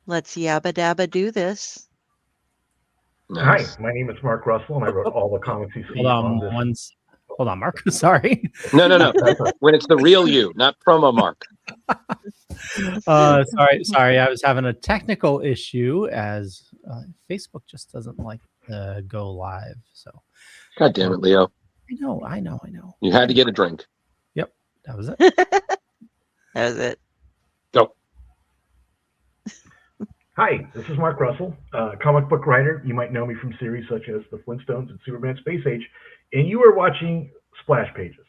Let's yabba dabba do this. Nice. Hi, my name is Mark Russell, and I wrote all the comics you see Hold on, on this. Hold on, Mark. Sorry. No. When it's the real you, not promo Mark. Sorry. I was having a technical issue as Facebook just doesn't like go live. So, God damn it, Leo. I know. You had to get a drink. Yep, that was it. That was it. Go. Hi, this is Mark Russell, comic book writer. You might know me from series such as The Flintstones and Superman Space Age, and you are watching Splash Pages.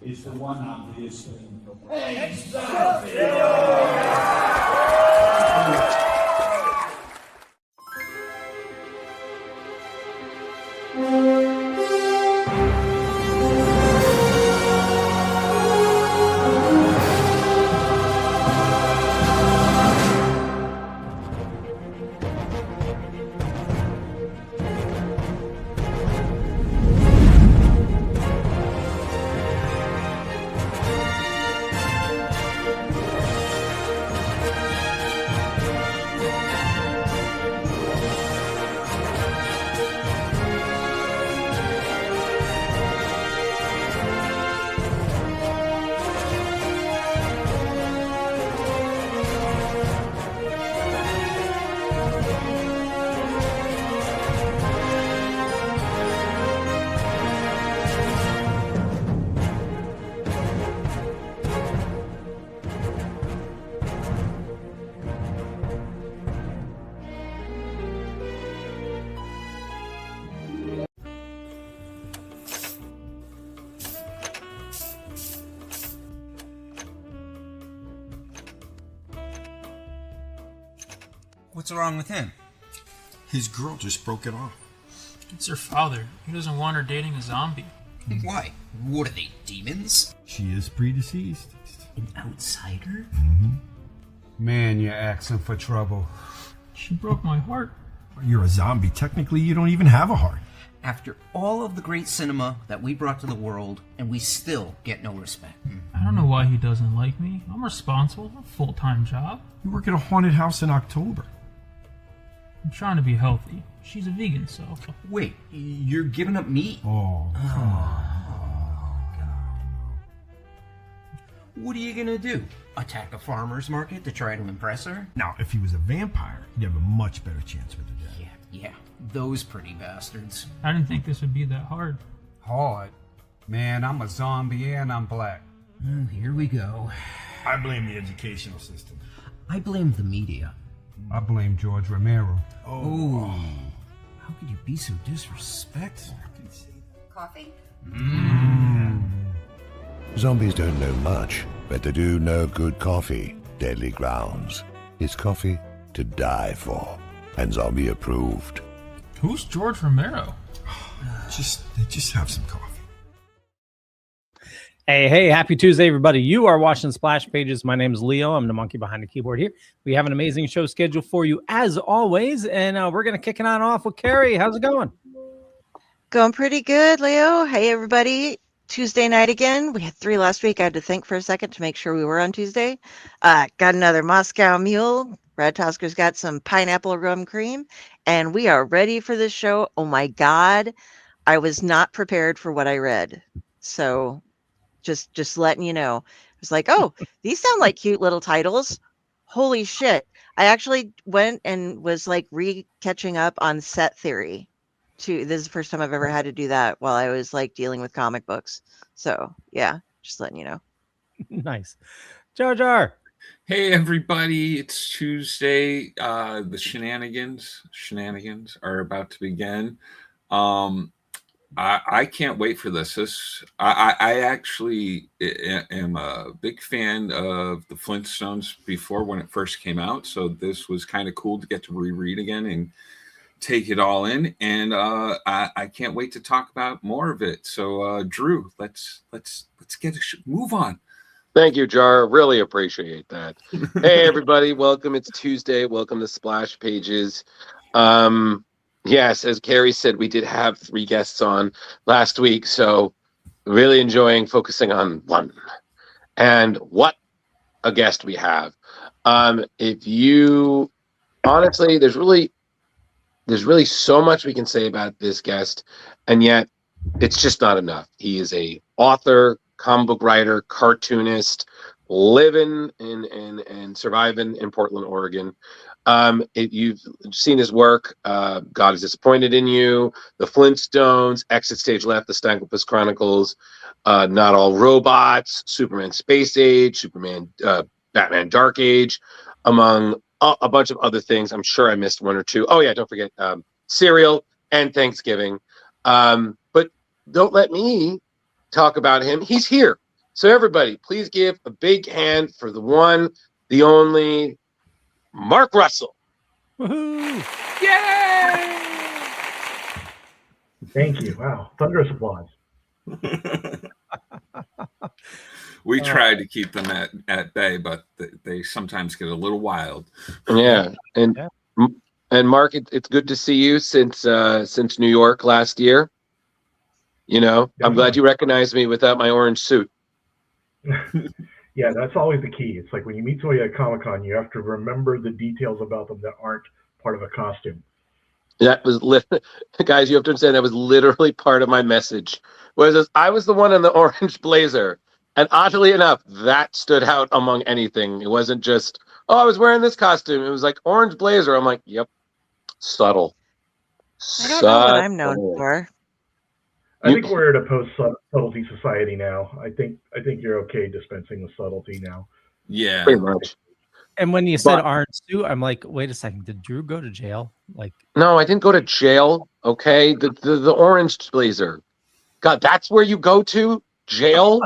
Is the one obvious thing. What's wrong with him? His girl just broke it off. It's her father. He doesn't want her dating a zombie. Why? What are they, demons? She is predeceased. An outsider? Mm-hmm. Man, you're asking for trouble. She broke my heart. You're a zombie. Technically, you don't even have a heart. After all of the great cinema that we brought to the world, and we still get no respect. I don't know why he doesn't like me. I'm responsible. A full-time job. You work at a haunted house in October. I'm trying to be healthy. She's a vegan, so... Wait, you're giving up meat? Oh, come on. What are you gonna do? Attack a farmer's market to try to impress her? Now, if he was a vampire, you'd have a much better chance with her death. Yeah, those pretty bastards. I didn't think this would be that hard. Hard? Man, I'm a zombie and I'm black. Here we go. I blame the educational system. I blame the media. I blame George Romero. Oh. How could you be so disrespectful? Coffee? Zombies don't know much, but they do know good coffee. Deadly Grounds. It's coffee to die for, and zombie approved. Who's George Romero? Just have some coffee. Hey, happy Tuesday, everybody. You are watching Splash Pages. My name is Leo. I'm the monkey behind the keyboard here. We have an amazing show scheduled for you, as always, and we're going to kick it on off with Kari. How's it going? Going pretty good, Leo. Hey, everybody. Tuesday night again. We had 3 last week. I had to think for a second to make sure we were on Tuesday. Got another Moscow Mule. Red Tosker's got some pineapple rum cream, and we are ready for this show. Oh, my God. I was not prepared for what I read. So... Just letting you know. It was like, oh, these sound like cute little titles. Holy shit. I actually went and was like catching up on set theory. This is the first time I've ever had to do that while I was like dealing with comic books. So yeah, just letting you know. Nice. Jar Jar. Hey everybody, it's Tuesday. The shenanigans are about to begin. I can't wait for this. I actually am a big fan of the Flintstones before when it first came out. So this was kind of cool to get to reread again and take it all in. And I can't wait to talk about more of it. So Drew, let's get move on. Thank you, Jar. Really appreciate that. Hey, everybody. Welcome. It's Tuesday. Welcome to Splash Pages. Yes, as Kari said, we did have 3 guests on last week. So really enjoying focusing on one. And what a guest we have. If you honestly, there's really so much we can say about this guest, and yet it's just not enough. He is a author, comic book writer, cartoonist, living and surviving in Portland, Oregon. You've seen his work, God is Disappointed in You, The Flintstones, Exit Stage Left, The Snagglepuss Chronicles, Not All Robots, Superman Space Age, Superman, Batman Dark Age, among a bunch of other things. I'm sure I missed 1 or 2. Oh yeah, don't forget Serial and Thanksgiving. But don't let me talk about him. He's here. So everybody, please give a big hand for the one, the only, Mark Russell. Woohoo! Yay! Thank you. Wow. Thunderous applause. We try to keep them at bay, but they sometimes get a little wild. Yeah, and Mark, it's good to see you since New York last year. You know, I'm glad you recognized me without my orange suit. Yeah, that's always the key. It's like when you meet somebody at Comic-Con, you have to remember the details about them that aren't part of a costume. That was guys, you have to understand that was literally part of my message. Was I was the one in the orange blazer, and oddly enough, that stood out among anything. It wasn't just, oh, I was wearing this costume. It was like orange blazer. I'm like, yep, subtle. I don't know what I'm known for. I think we're at a post-subtlety society now. I think you're okay dispensing with subtlety now. Yeah, pretty much. And when you said orange suit, I'm like, wait a second, did Drew go to jail? Like, no, I didn't go to jail. Okay, the orange blazer. God, that's where you go to jail.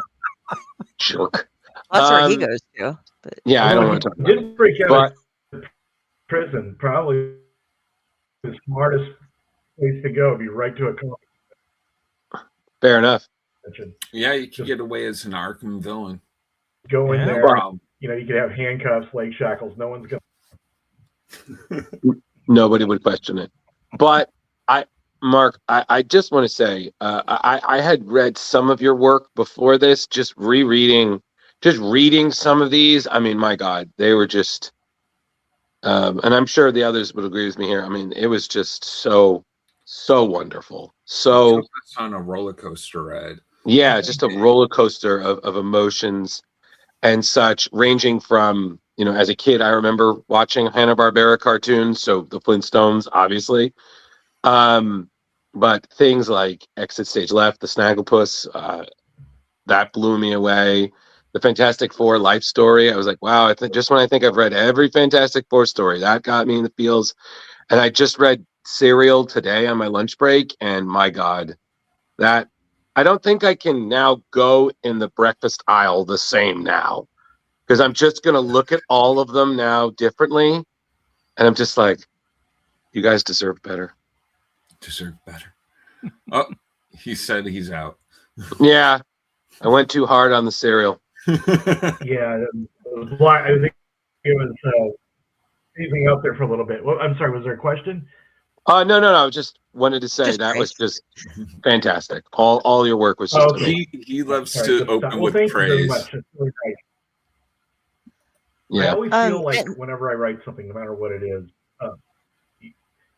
Jerk. That's where he goes to. But. Yeah, I don't want to talk about it. Didn't break out of prison. Probably the smartest place to go would be right to a comic. Fair enough. Yeah, you could get away as an Arkham villain. Go in there. Well, you know, you could have handcuffs, leg shackles. No one's gonna. Nobody would question it. But Mark, I just want to say, I had read some of your work before this. Just reading some of these. I mean, my God, they were just. And I'm sure the others would agree with me here. I mean, it was just so wonderful. So it's on a roller coaster ride. Yeah, just a roller coaster of emotions and such, ranging from, you know, as a kid, I remember watching Hanna-Barbera cartoons, so the Flintstones, obviously. But things like Exit Stage Left, the Snagglepuss, that blew me away. The Fantastic Four life story, I was like, wow, just when I think I've read every Fantastic Four story, that got me in the feels. And I just read Serial today on my lunch break, and my God, that I don't think I can now go in the breakfast aisle the same now, because I'm just going to look at all of them now differently. And I'm just like, you guys deserve better. Deserve better. Oh, he said he's out. Yeah, I went too hard on the cereal. Yeah, I think it was anything out there for a little bit. Well, I'm sorry, was there a question? No. Just wanted to say that was just fantastic. All your work was just amazing. He loves to open with praise. Really nice. Yeah. I always feel like whenever I write something, no matter what it is,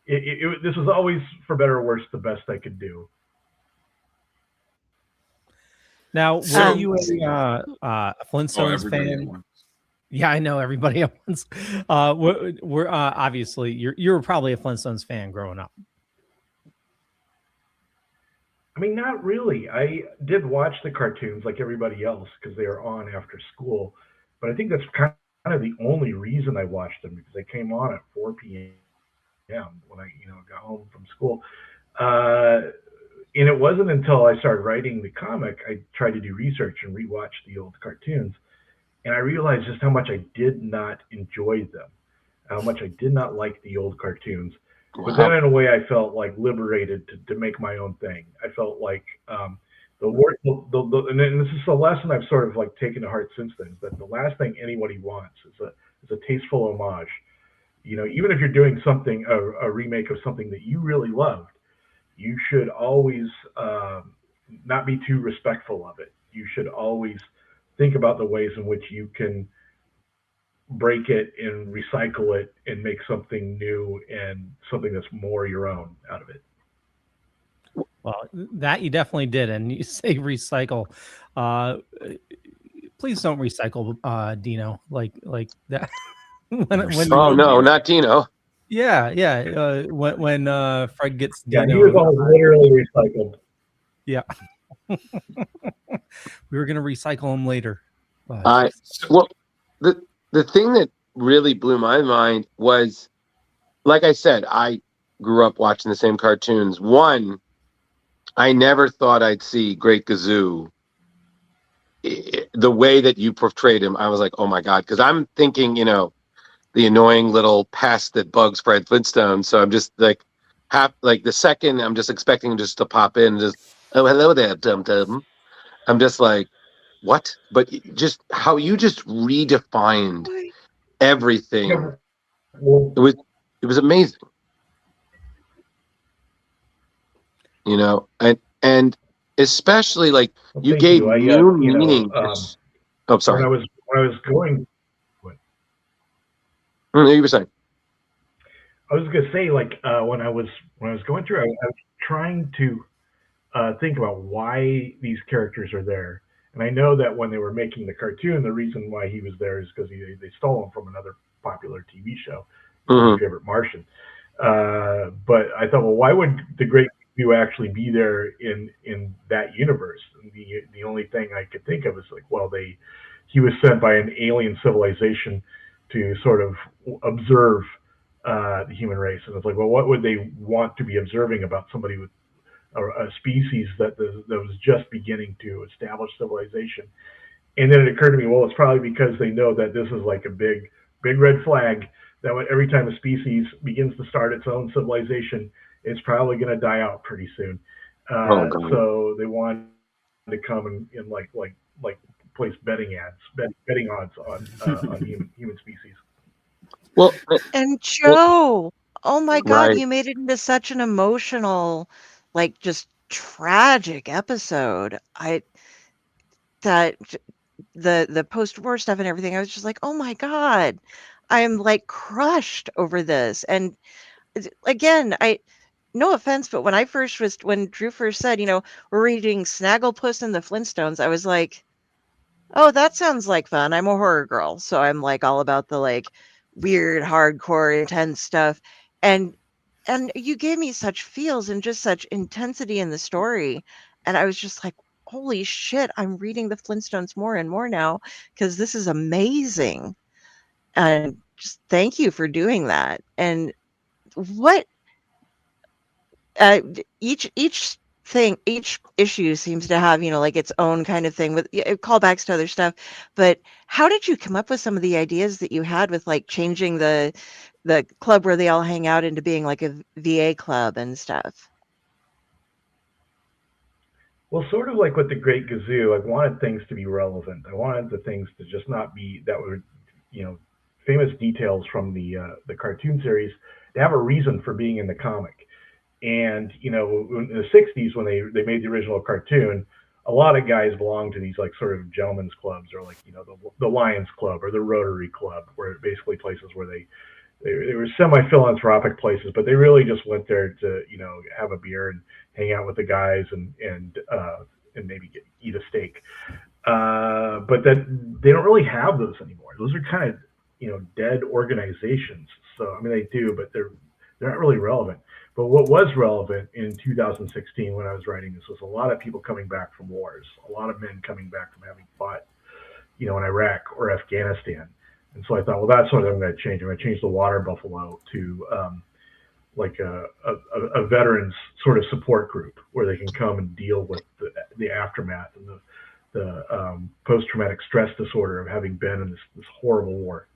this was always, for better or worse, the best I could do. Now, were you a Flintstones fan? Yeah, I know everybody at once. We're obviously you were probably a Flintstones fan growing up. I mean, not really. I did watch the cartoons like everybody else because they were on after school, but I think that's kind of the only reason I watched them, because they came on at 4 p.m. when I got home from school. And it wasn't until I started writing the comic, I tried to do research and rewatch the old cartoons, and I realized just how much I did not enjoy them, how much I did not like the old cartoons. But then, Wow. in a way, I felt like liberated to make my own thing. I felt like the work, and this is a lesson I've sort of like taken to heart since then. Is that the last thing anybody wants is a tasteful homage. You know, even if you're doing something a remake of something that you really loved, you should always not be too respectful of it. You should always think about the ways in which you can break it and recycle it and make something new and something that's more your own out of it. Well, that you definitely did, and you say recycle. Uh, please don't recycle Dino like that. when Oh no, not Dino. yeah. When Fred gets Yeah, he Dino, was all literally recycled. yeah. We were gonna recycle him later. Well, the thing that really blew my mind was, like I said, I grew up watching the same cartoons. One, I never thought I'd see Great Gazoo. The way that you portrayed him, I was like, oh my God, because I'm thinking, the annoying little pest that bugs Fred Flintstone. So I'm just like, like the second, I'm just expecting him just to pop in and just, oh, hello there, dum dum. I'm just like, what? But just how you just redefined everything. Yeah, well, It was amazing. And especially like well, you thank gave you. new meaning. Oh, sorry. When I was going, You were saying. I was gonna say like when I was going through, I was trying to think about why these characters are there. And I know that when they were making the cartoon, the reason why he was there is because they stole him from another popular TV show, My Favorite Martian. But I thought, well, why would the Great View actually be there in that universe? And the only thing I could think of is like, well, he was sent by an alien civilization to sort of observe the human race, and it's like, well, what would they want to be observing about somebody with a species that was just beginning to establish civilization? And then it occurred to me, well, it's probably because they know that this is like a big red flag, that every time a species begins to start its own civilization, it's probably going to die out pretty soon. So they want to come and like place betting odds on human species. Well, And Joe, oh my God, right. you made it into such an emotional, like just tragic episode. That the post-war stuff and everything, I was just like, oh my God, I'm like crushed over this. And again, no offense, but when Drew first said, we're reading Snagglepuss and the Flintstones, I was like, oh, that sounds like fun. I'm a horror girl, so I'm like all about the like weird, hardcore, intense stuff. And you gave me such feels and just such intensity in the story. And I was just like, holy shit, I'm reading the Flintstones more and more now because this is amazing. And just thank you for doing that. And what each issue seems to have, like its own kind of thing with callbacks to other stuff. But how did you come up with some of the ideas that you had with like changing the club where they all hang out into being like a VA club and stuff? Well, sort of like with the Great Gazoo, I wanted things to be relevant. I wanted the things to just not be that were, famous details from the cartoon series to have a reason for being in the comic. And in the '60s when they made the original cartoon, a lot of guys belonged to these like sort of gentlemen's clubs, or like the Lions Club or the Rotary Club, where basically places where they were semi-philanthropic places, but they really just went there to have a beer and hang out with the guys and maybe eat a steak. But that they don't really have those anymore. Those are kind of dead organizations. So I mean they do, but they're not really relevant. But what was relevant in 2016 when I was writing this was a lot of people coming back from wars, a lot of men coming back from having fought, in Iraq or Afghanistan. And so I thought, well, that's what I'm going to change. I'm going to change the water buffalo to like a veterans sort of support group where they can come and deal with the aftermath and the post traumatic stress disorder of having been in this horrible war.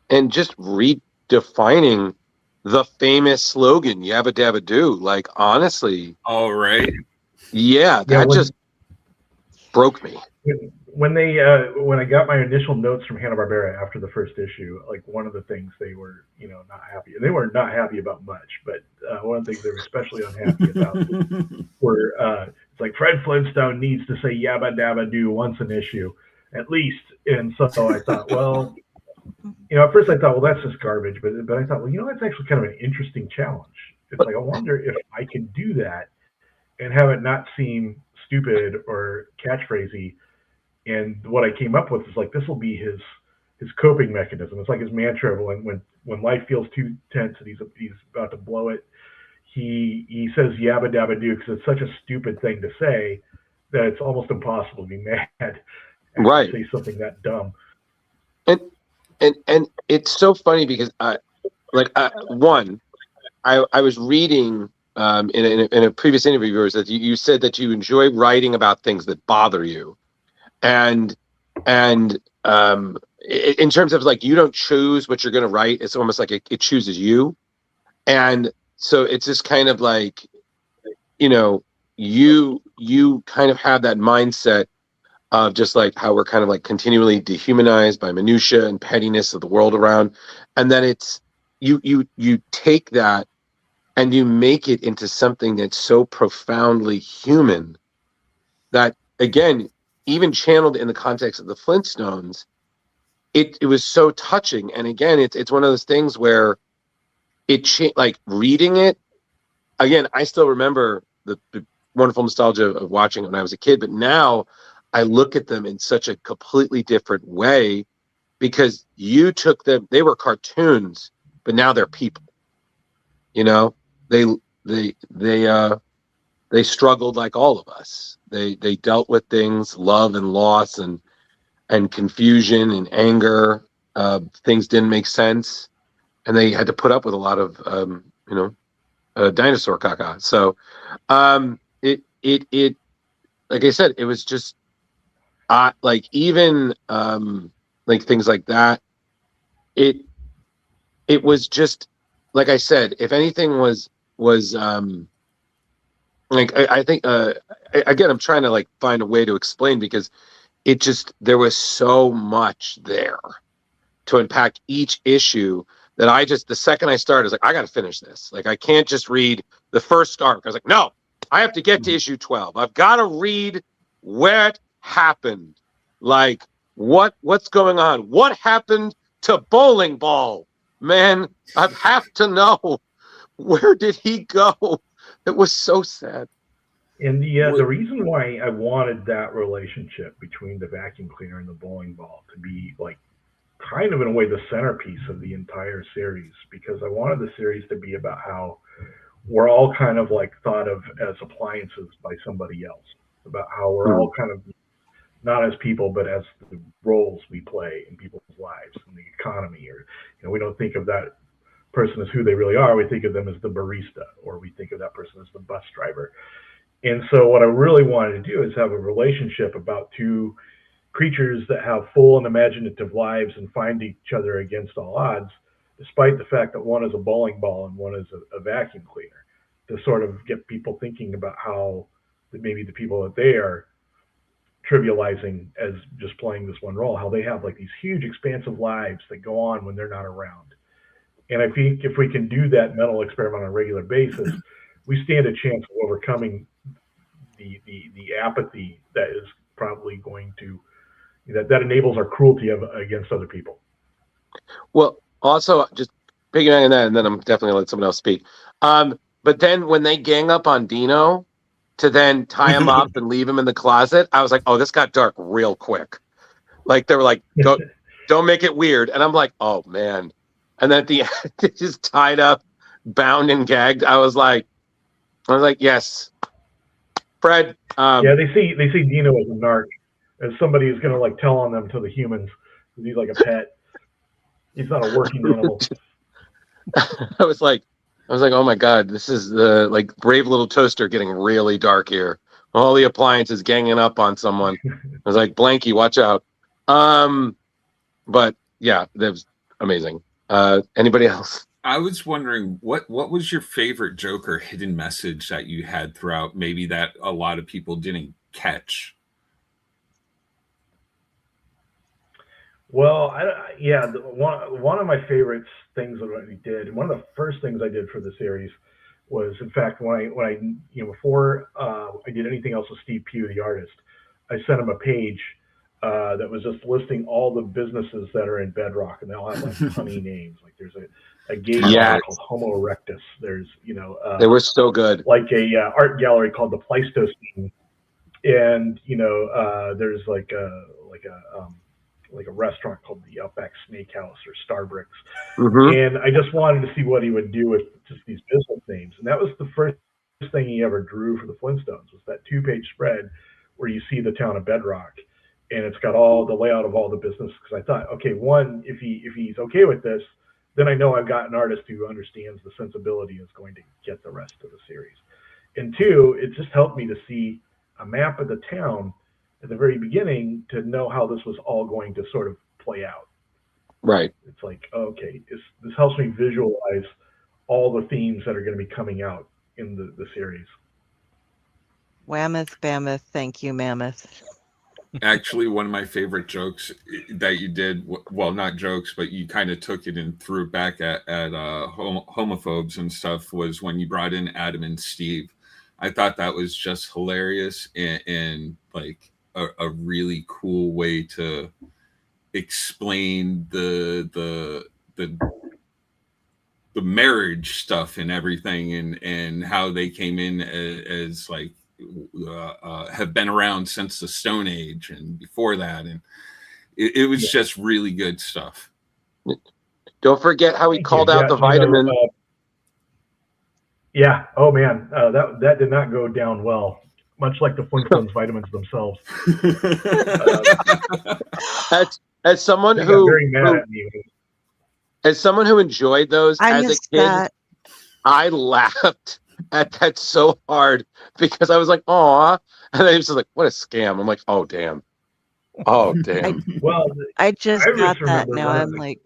And just redefining the famous slogan "Yabba Dabba Doo." Like, honestly, All right. yeah, that just broke me. When I got my initial notes from Hanna-Barbera after the first issue, like one of the things they were not happy, and they were not happy about much, but one of the things they were especially unhappy about were it's like Fred Flintstone needs to say "Yabba Dabba Doo" once an issue at least. And so I thought, well, at first I thought, well, that's just garbage, but I thought, well, that's actually kind of an interesting challenge. It's like, I wonder if I can do that and have it not seem stupid or catchphrasy. And what I came up with is like, this will be his coping mechanism. It's like his mantra when life feels too tense and he's about to blow it. He says "Yabba Dabba Doo" because it's such a stupid thing to say that it's almost impossible to be mad after Right. say something that dumb. And it's so funny because I was reading in a previous interview of yours that you said that you enjoy writing about things that bother you, and in terms of like, you don't choose what you're going to write. It's almost like it chooses you, and so it's just kind of like, you kind of have that mindset of just like how we're kind of like continually dehumanized by minutia and pettiness of the world around, and then it's you take that and you make it into something that's so profoundly human that, again, even channeled in the context of the Flintstones, it was so touching. And again, it's one of those things where like reading it again, I still remember the wonderful nostalgia of watching it when I was a kid, but now I look at them in such a completely different way because you took them, they were cartoons, but now they're people. They struggled like all of us. They dealt with things, love and loss and confusion and anger. Things didn't make sense, and they had to put up with a lot of dinosaur caca. So it like I said, it was just like, even like things like that. It was just, like I said, if anything was like, I think again, I'm trying to like find a way to explain, because there was so much there to unpack each issue that the second I started, I was like, I got to finish this. Like, I can't just read the first arc. I was like, no, I have to get to issue 12. I've got to read what happened. Like, what's going on? What happened to Bowling Ball? Man, I have to know, where did he go? It was so sad. And the reason why I wanted that relationship between the vacuum cleaner and the bowling ball to be like kind of in a way the centerpiece of the entire series, because I wanted the series to be about how we're all kind of like thought of as appliances by somebody else, about how we're all kind of not as people, but as the roles we play in people's lives and the economy. Or, we don't think of that person as who they really are. We think of them as the barista, or we think of that person as the bus driver. And so what I really wanted to do is have a relationship about two creatures that have full and imaginative lives and find each other against all odds, despite the fact that one is a bowling ball and one is a vacuum cleaner, to sort of get people thinking about how maybe the people that they are trivializing as just playing this one role, how they have like these huge expansive lives that go on when they're not around. And I think if we can do that mental experiment on a regular basis, we stand a chance of overcoming the apathy that is probably going to that enables our cruelty against other people. Well, also just piggybacking on that, and then I'm definitely gonna let someone else speak. But then when they gang up on Dino to then tie him up and leave him in the closet, I was like, oh, this got dark real quick. Like, they were like, don't make it weird. And I'm like, oh man. And then at the end, they just tied up, bound and gagged. I was like, yes, Fred. Yeah, they see Dino as a narc, as somebody who's gonna like tell on them to the humans. He's like a pet. He's not a working animal. I was like, oh my God, this is the like Brave Little Toaster getting really dark here. All the appliances ganging up on someone. I was like, Blanky, watch out. But yeah, that was amazing. Anybody else? I was wondering what was your favorite joke or hidden message that you had throughout, maybe that a lot of people didn't catch. Well, yeah, one of my favorites things that we did, one of the first things I did for the series was, in fact, when I before I did anything else with Steve Pugh, the artist, I sent him a page that was just listing all the businesses that are in Bedrock, and they all have like funny names. Like there's a gay bar called Homo Erectus. There's they were so good. Like a art gallery called the Pleistocene, and there's like a restaurant called the Outback Snakehouse or Starbricks. And I just wanted to see what he would do with just these business names. And that was the first thing he ever drew for the Flintstones, was that 2-page spread where you see the town of Bedrock, and it's got all the layout of all the business. Because I thought, okay, one, if he's okay with this, then I know I've got an artist who understands the sensibility and is going to get the rest of the series. And two, it just helped me to see a map of the town at the very beginning to know how this was all going to sort of play out. Right. It's like, okay, this helps me visualize all the themes that are going to be coming out in the series. Whammoth, Bammoth, thank you, Mammoth. Actually, one of my favorite jokes that you did, well, not jokes, but you kind of took it and threw it back at homophobes and stuff, was when you brought in Adam and Steve. I thought that was just hilarious and like a really cool way to explain the marriage stuff and everything, and how they came in as like have been around since the Stone Age and before that, and it was just really good stuff. Don't forget how he called out the vitamin. Yeah. Oh man, that did not go down well. Much like the Flintstones vitamins themselves. As someone who very mad at me. As someone who enjoyed those as a kid, I laughed at that so hard because I was like, "Aw," and then he was just like, "What a scam!" I'm like, "Oh damn, oh damn." I just got that. Now I'm like,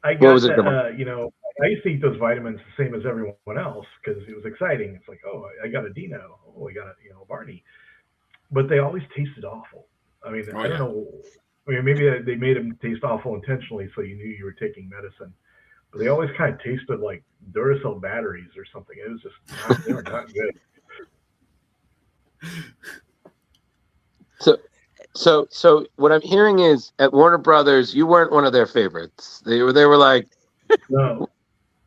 I got that. I used to eat those vitamins the same as everyone else because it was exciting. It's like, oh, I got a Dino. Oh, I got a Barney. But they always tasted awful. I mean, I don't know. I mean, maybe they made them taste awful intentionally so you knew you were taking medicine. But they always kind of tasted like Duracell batteries or something. It was just they were not good. So what I'm hearing is at Warner Brothers, you weren't one of their favorites. They were like,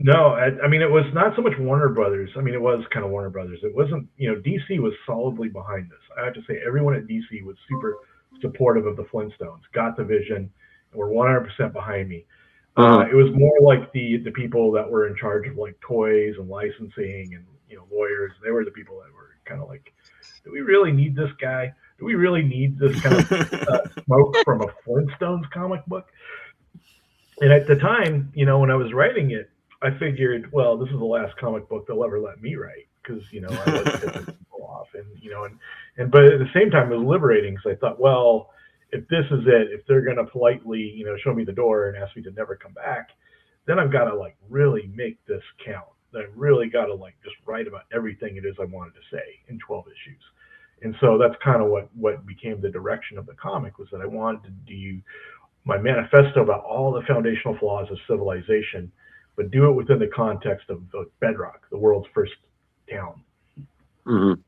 No, I mean, it was not so much Warner Brothers. I mean, it was kind of Warner Brothers. It wasn't, DC was solidly behind this. I have to say, everyone at DC was super supportive of the Flintstones, got the vision, and were 100% behind me. It was more like the people that were in charge of like toys and licensing and lawyers. They were the people that were kind of like, do we really need this guy? Do we really need this kind of smoke from a Flintstones comic book? And at the time, when I was writing it, I figured, well, this is the last comic book they'll ever let me write because I was tipping people off, and but at the same time, it was liberating because I thought, well, if this is it, if they're gonna politely, show me the door and ask me to never come back, then I've got to like really make this count. I really got to like just write about everything it is I wanted to say in 12 issues. And so that's kind of what became the direction of the comic, was that I wanted to do my manifesto about all the foundational flaws of civilization, but do it within the context of the Bedrock, the world's first town. Mm-hmm.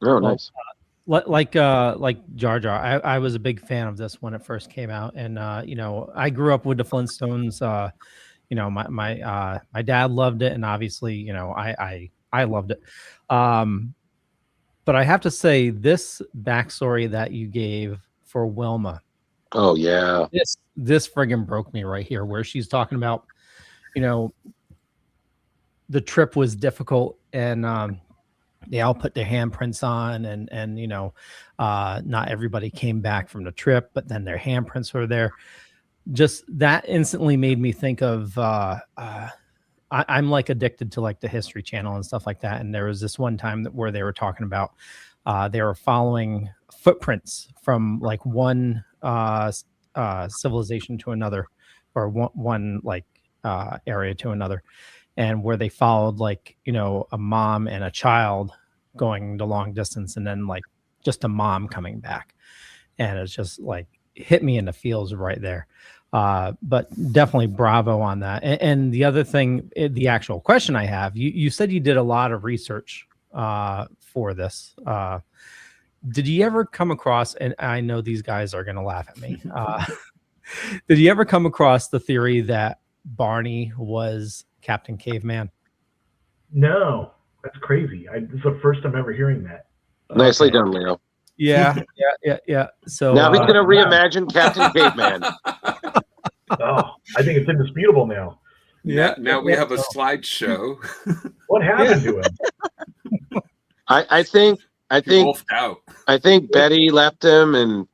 Oh, nice. Like Jar Jar, I was a big fan of this when it first came out, and I grew up with the Flintstones. My dad loved it, and obviously, I loved it. But I have to say, this backstory that you gave for Wilma, oh yeah, this friggin' broke me right here, where she's talking about, the trip was difficult, and they all put their handprints on, and not everybody came back from the trip, but then their handprints were there. just that instantly made me think of I'm like addicted to like the History Channel and stuff like that. And there was this one time where they were talking about they were following footprints from like one civilization to another, or one like area to another, and where they followed like, you know, a mom and a child going the long distance, and then like just a mom coming back, and it's just like hit me in the feels right there. But definitely bravo on that. And the other thing, the actual question I have, you said you did a lot of research for this. Did you ever come across, and I know these guys are going to laugh at me, did you ever come across the theory that Barney was Captain Caveman? No, that's crazy. This is the first time ever hearing that. Nicely done, Leo. Yeah. So now he's going to reimagine Captain Caveman. Oh, I think it's indisputable now. Now we have a slideshow. What happened to him? I think wolfed out. I think Betty left him, and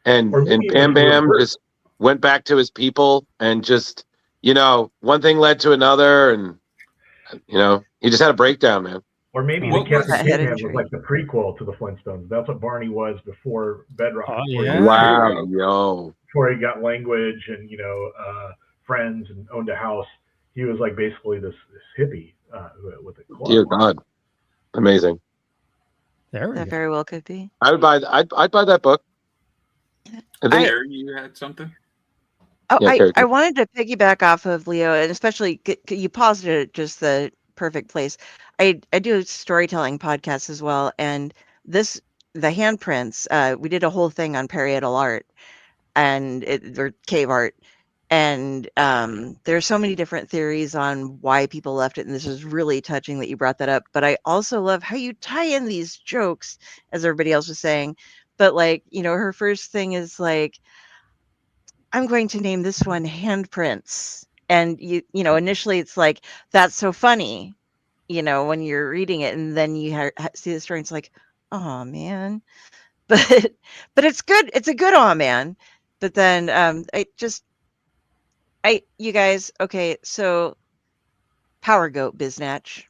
Bam Bam just went back to his people, and just, you know, one thing led to another, and, you know, he just had a breakdown, man. Or maybe the Captain Caveman was like the prequel to the Flintstones. That's what Barney was before Bedrock. Oh, yeah. Wow, yo. Before he got language and, you know, friends and owned a house, he was like basically this hippie with a club. Dear God, amazing. There we That go. very well could be. I'd buy that book. I think Kari, you had something? Oh, Yeah, Kari, I wanted to piggyback off of Leo, and especially you paused it at just the perfect place. I do storytelling podcasts as well, and the handprints. We did a whole thing on parietal art or cave art, and there's so many different theories on why people left it, and this is really touching that you brought that up. But I also love how you tie in these jokes, as everybody else was saying. But like, you know, her first thing is like, I'm going to name this one Handprints. And you know, initially it's like, that's so funny, you know, when you're reading it, and then you see the story, and it's like, oh man, but it's good. It's a good oh man. But then you guys, okay, so Power Goat Biznatch.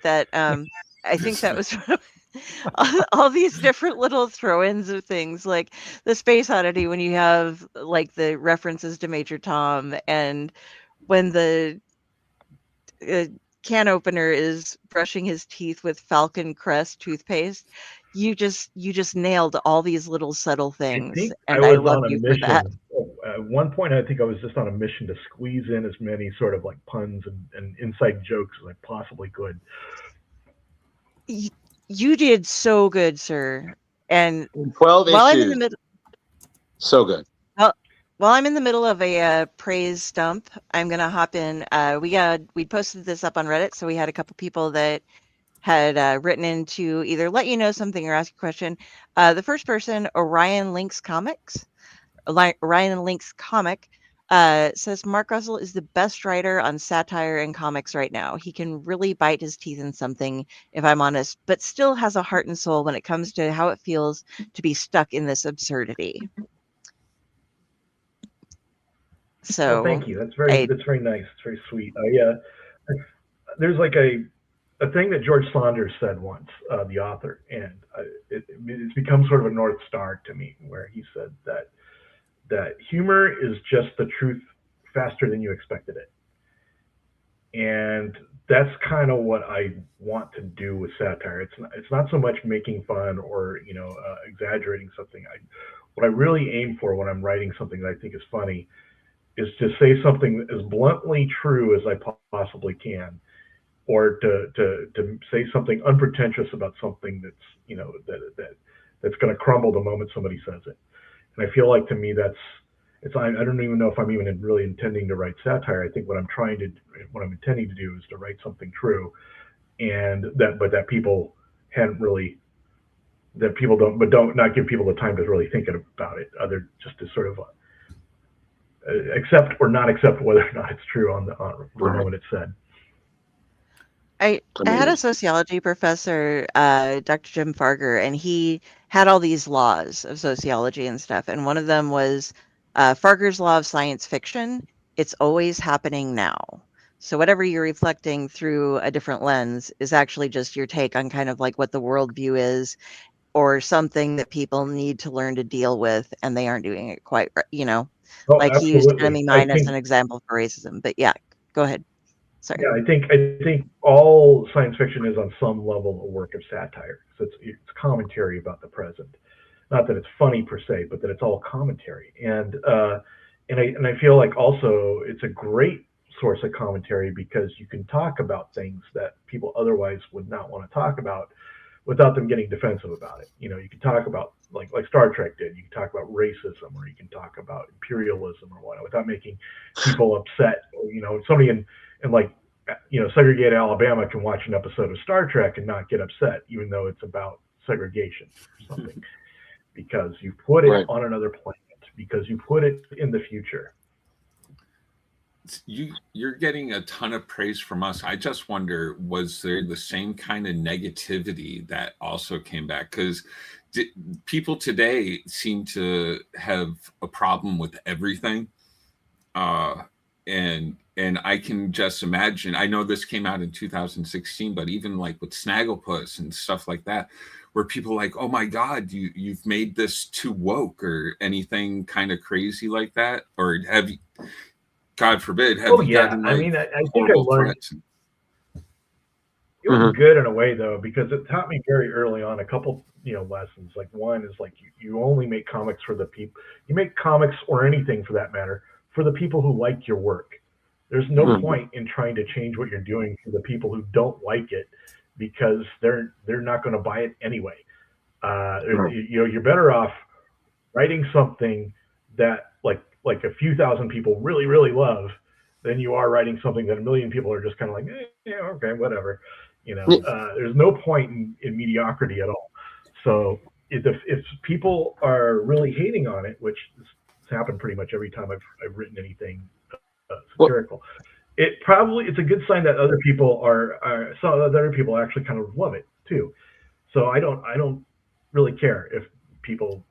That I think that was all these different little throw-ins of things, like the Space Oddity, when you have like the references to Major Tom, and when the can opener is brushing his teeth with Falcon Crest toothpaste. You just nailed all these little subtle things, and I love you for that. At one point, I think I was just on a mission to squeeze in as many sort of like puns and inside jokes as I possibly could. You did so good, sir. And 12 while issues. I'm in the middle, so good. While I'm in the middle of a praise stump, I'm gonna hop in. We posted this up on Reddit, so we had a couple people that had written in to either let you know something or ask a question. The first person, Orion Links Comic, says Mark Russell is the best writer on satire and comics right now. He can really bite his teeth in something, if I'm honest, but still has a heart and soul when it comes to how it feels to be stuck in this absurdity. So thank you. That's very nice. It's very sweet. There's like a thing that George Saunders said once, the author, and it's become sort of a North Star to me, where he said that humor is just the truth faster than you expected it. And that's kind of what I want to do with satire. It's not so much making fun or, you know, exaggerating something. What I really aim for when I'm writing something that I think is funny is to say something as bluntly true as I possibly can, or to say something unpretentious about something that's, you know, that's going to crumble the moment somebody says it. And I feel like, to me, I don't even know if I'm even really intending to write satire. I think what I'm intending to do is to write something true, and that people don't not give people the time to really think about it, other just to sort of accept or not accept whether or not it's true on the moment it's said. I had a sociology professor, Dr. Jim Farger, and he had all these laws of sociology and stuff. And one of them was Farker's law of science fiction, it's always happening now. So whatever you're reflecting through a different lens is actually just your take on kind of like what the worldview is, or something that people need to learn to deal with, and they aren't doing it quite right, you know? Oh, Like he used absolutely. enemy I mine as think an example for racism, but yeah, go ahead. Sorry. Yeah, I think all science fiction is on some level a work of satire. So it's commentary about the present. Not that it's funny per se, but that it's all commentary. And I feel like also it's a great source of commentary because you can talk about things that people otherwise would not want to talk about without them getting defensive about it. You know, you can talk about like Star Trek did. You can talk about racism, or you can talk about imperialism or whatnot without making people upset. Or, you know, somebody in like segregated Alabama can watch an episode of Star Trek and not get upset, even though it's about segregation or something, because you put it Right. on another planet, because you put it in the future. You're getting a ton of praise from us. I just wonder, was there the same kind of negativity that also came back? Because people today seem to have a problem with everything, and I can just imagine. I know this came out in 2016, but even like with Snagglepuss and stuff like that, where people are like, oh my God, you've made this too woke, or anything kind of crazy like that, or have you? God forbid, have you Yeah. gotten I like mean, I think I horrible learned threats? it was good in a way though, because it taught me very early on a couple lessons. Like one is like you only make comics for the people. You make comics or anything for that matter for the people who like your work. There's no point in trying to change what you're doing for the people who don't like it, because they're not going to buy it anyway. You're better off writing something that like a few thousand people really love than you are writing something that a million people are just kind of like, yeah, okay, whatever. There's no point in mediocrity at all. So if people are really hating on it, which has happened pretty much every time I've written anything satirical, it's a good sign that other people some other people actually kind of love it too. So I don't really care if people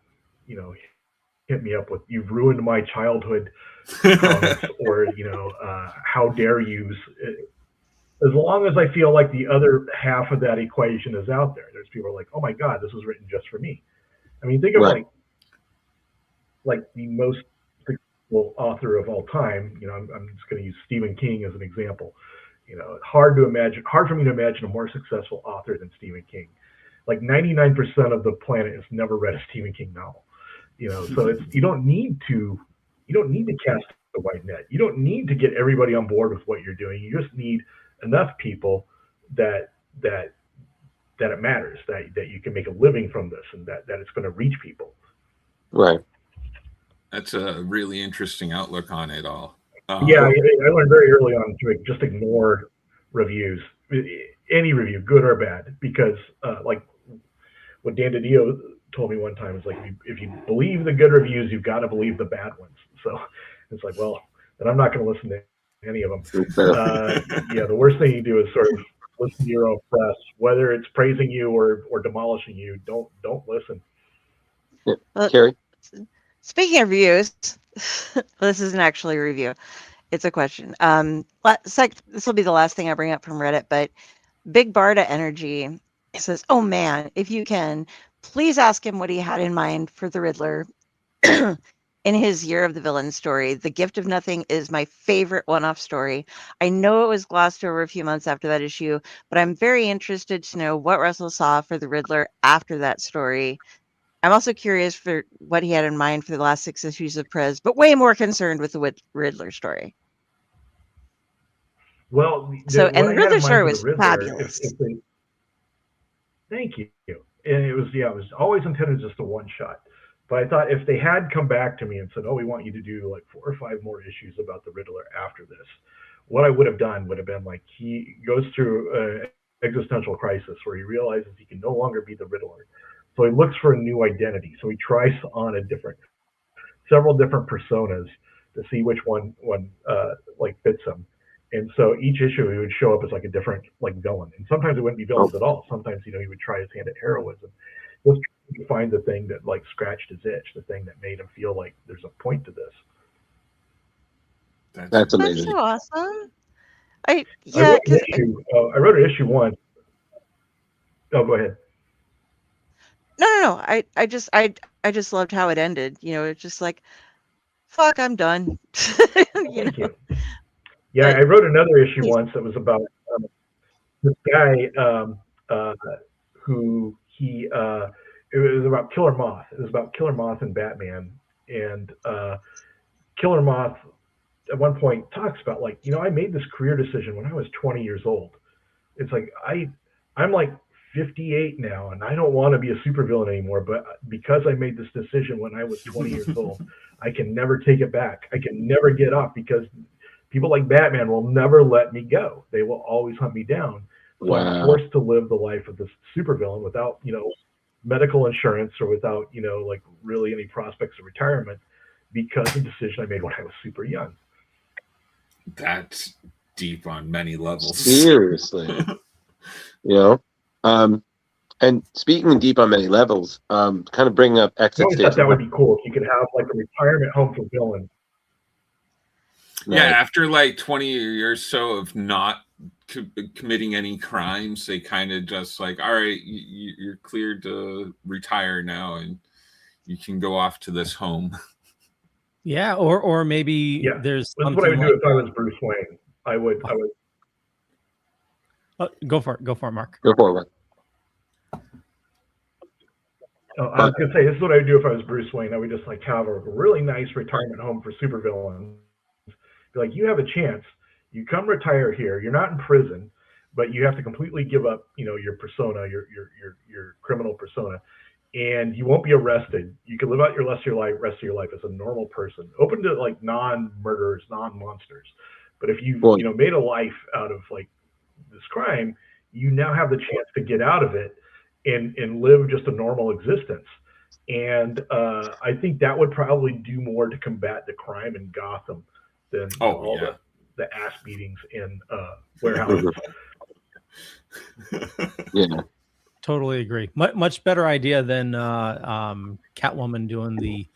hit me up with "you've ruined my childhood" comments, or how dare you. As long as I feel like the other half of that equation is out there, there's people like, oh my God, this was written just for me. I mean, think of like the most successful author of all time. I'm just going to use Stephen King as an example. Hard for me to imagine a more successful author than Stephen King. Like 99% of the planet has never read a Stephen King novel. So you don't need to cast a wide net. You don't need to get everybody on board with what you're doing. You just need enough people that it matters, that you can make a living from this, and that it's going to reach people. Right. That's a really interesting outlook on it all. Yeah, I learned very early on to just ignore reviews, any review, good or bad, because like what Dan DiDio told me one time is like, if you believe the good reviews, you've got to believe the bad ones. So it's like, well, then I'm not going to listen to any of them. The worst thing you do is sort of listen to your own press, whether it's praising you or demolishing you. Don't listen. Kari? Speaking of reviews, this isn't actually a review. It's a question. This will be the last thing I bring up from Reddit, but Big Barda Energy says, oh man, if you can, please ask him what he had in mind for the Riddler in his Year of the Villain story. The Gift of Nothing is my favorite one-off story. I know it was glossed over a few months after that issue, but I'm very interested to know what Russell saw for the Riddler after that story. I'm also curious for what he had in mind for the last 6 issues of Prez, but way more concerned with the Riddler story. Well, the what Riddler story was fabulous. Thank you. And it was always intended just a one shot. But I thought if they had come back to me and said, oh, we want you to do like 4 or 5 more issues about the Riddler after this, what I would have done would have been like, he goes through an existential crisis where he realizes he can no longer be the Riddler. So he looks for a new identity. So he tries on several different personas to see which one like fits him. And so each issue he would show up as like a different like villain. And sometimes it wouldn't be villains at all. Sometimes, he would try his hand at heroism. Just to find the thing that like scratched his itch, the thing that made him feel like there's a point to this. That's That's amazing. so awesome. I wrote an issue once. Oh, go ahead. No. I just loved how it ended. It's just like, fuck, I'm done. Thank you. Yeah, I wrote another issue once that was about this guy who it was about Killer Moth. It was about Killer Moth and Batman. And Killer Moth at one point talks about like, I made this career decision when I was 20 years old. It's like I'm like 58 now and I don't want to be a supervillain anymore, but because I made this decision when I was 20 years old, I can never take it back. I can never get off because people like Batman will never let me go. They will always hunt me down. So Wow. I'm forced to live the life of this supervillain without, medical insurance or without, like really any prospects of retirement because of the decision I made when I was super young. That's deep on many levels. Seriously. And speaking of deep on many levels, kind of bringing up exit I stage. thought that would be cool if you could have like a retirement home for villains. Yeah, after like 20 years or so of not committing any crimes, they kind of just like, all right, you're cleared to retire now and you can go off to this home. Yeah, or maybe there's That's something what I would do like, if I was Bruce Wayne. I would. Go for it, Mark. Go for it. I was gonna say this is what I would do if I was Bruce Wayne. I would just like have a really nice retirement home for supervillains. Be like, you have a chance. You come retire here. You're not in prison, but you have to completely give up, your persona, your criminal persona, and you won't be arrested. You can live out your rest of your life as a normal person, open to like non-murderers, non-monsters. But if you've made a life out of like this crime, you now have the chance to get out of it and live just a normal existence. And I think that would probably do more to combat the crime in Gotham than all the ass beatings in warehouses. Yeah. Totally agree. Much better idea than Catwoman doing the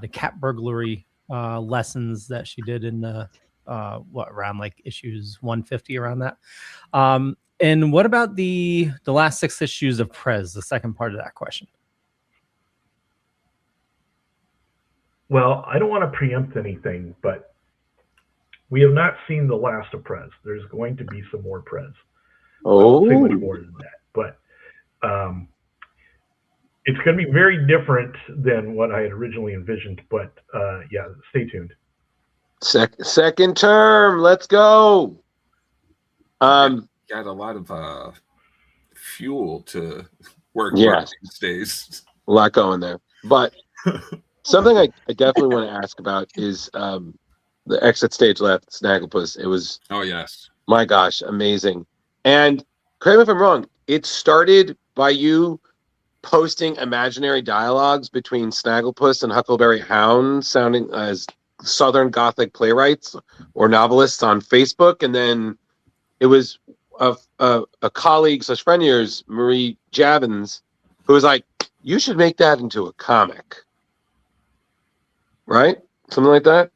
cat burglary lessons that she did in the around like issues 150 around that. And what about the last 6 issues of Prez? The second part of that question. Well, I don't want to preempt anything, but we have not seen the last of Prez. There's going to be some more Prez. I won't say much more than that, but it's going to be very different than what I had originally envisioned. But stay tuned. Second term, let's go. Got a lot of fuel to work with these days. A lot going there, but something I definitely want to ask about is the exit stage left, Snagglepuss. It was, my gosh, amazing. And correct me if I'm wrong, it started by you posting imaginary dialogues between Snagglepuss and Huckleberry Hound, sounding as Southern Gothic playwrights or novelists on Facebook, and then it was a colleague / friend of yours, Marie Javins, who was like, "You should make that into a comic." Right? Something like that?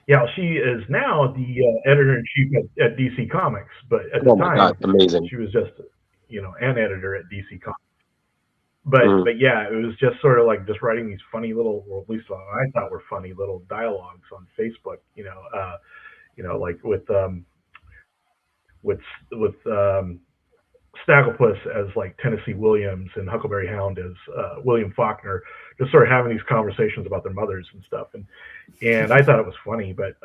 Yeah, she is now the editor-in-chief at DC Comics, but at the time, God, amazing. She was just, an editor at DC Comics. But yeah, it was just sort of like just writing these funny little, or at least what I thought were funny little dialogues on Facebook, like with Snagglepuss as like Tennessee Williams and Huckleberry Hound as William Faulkner, just sort of having these conversations about their mothers and stuff. And I thought it was funny, but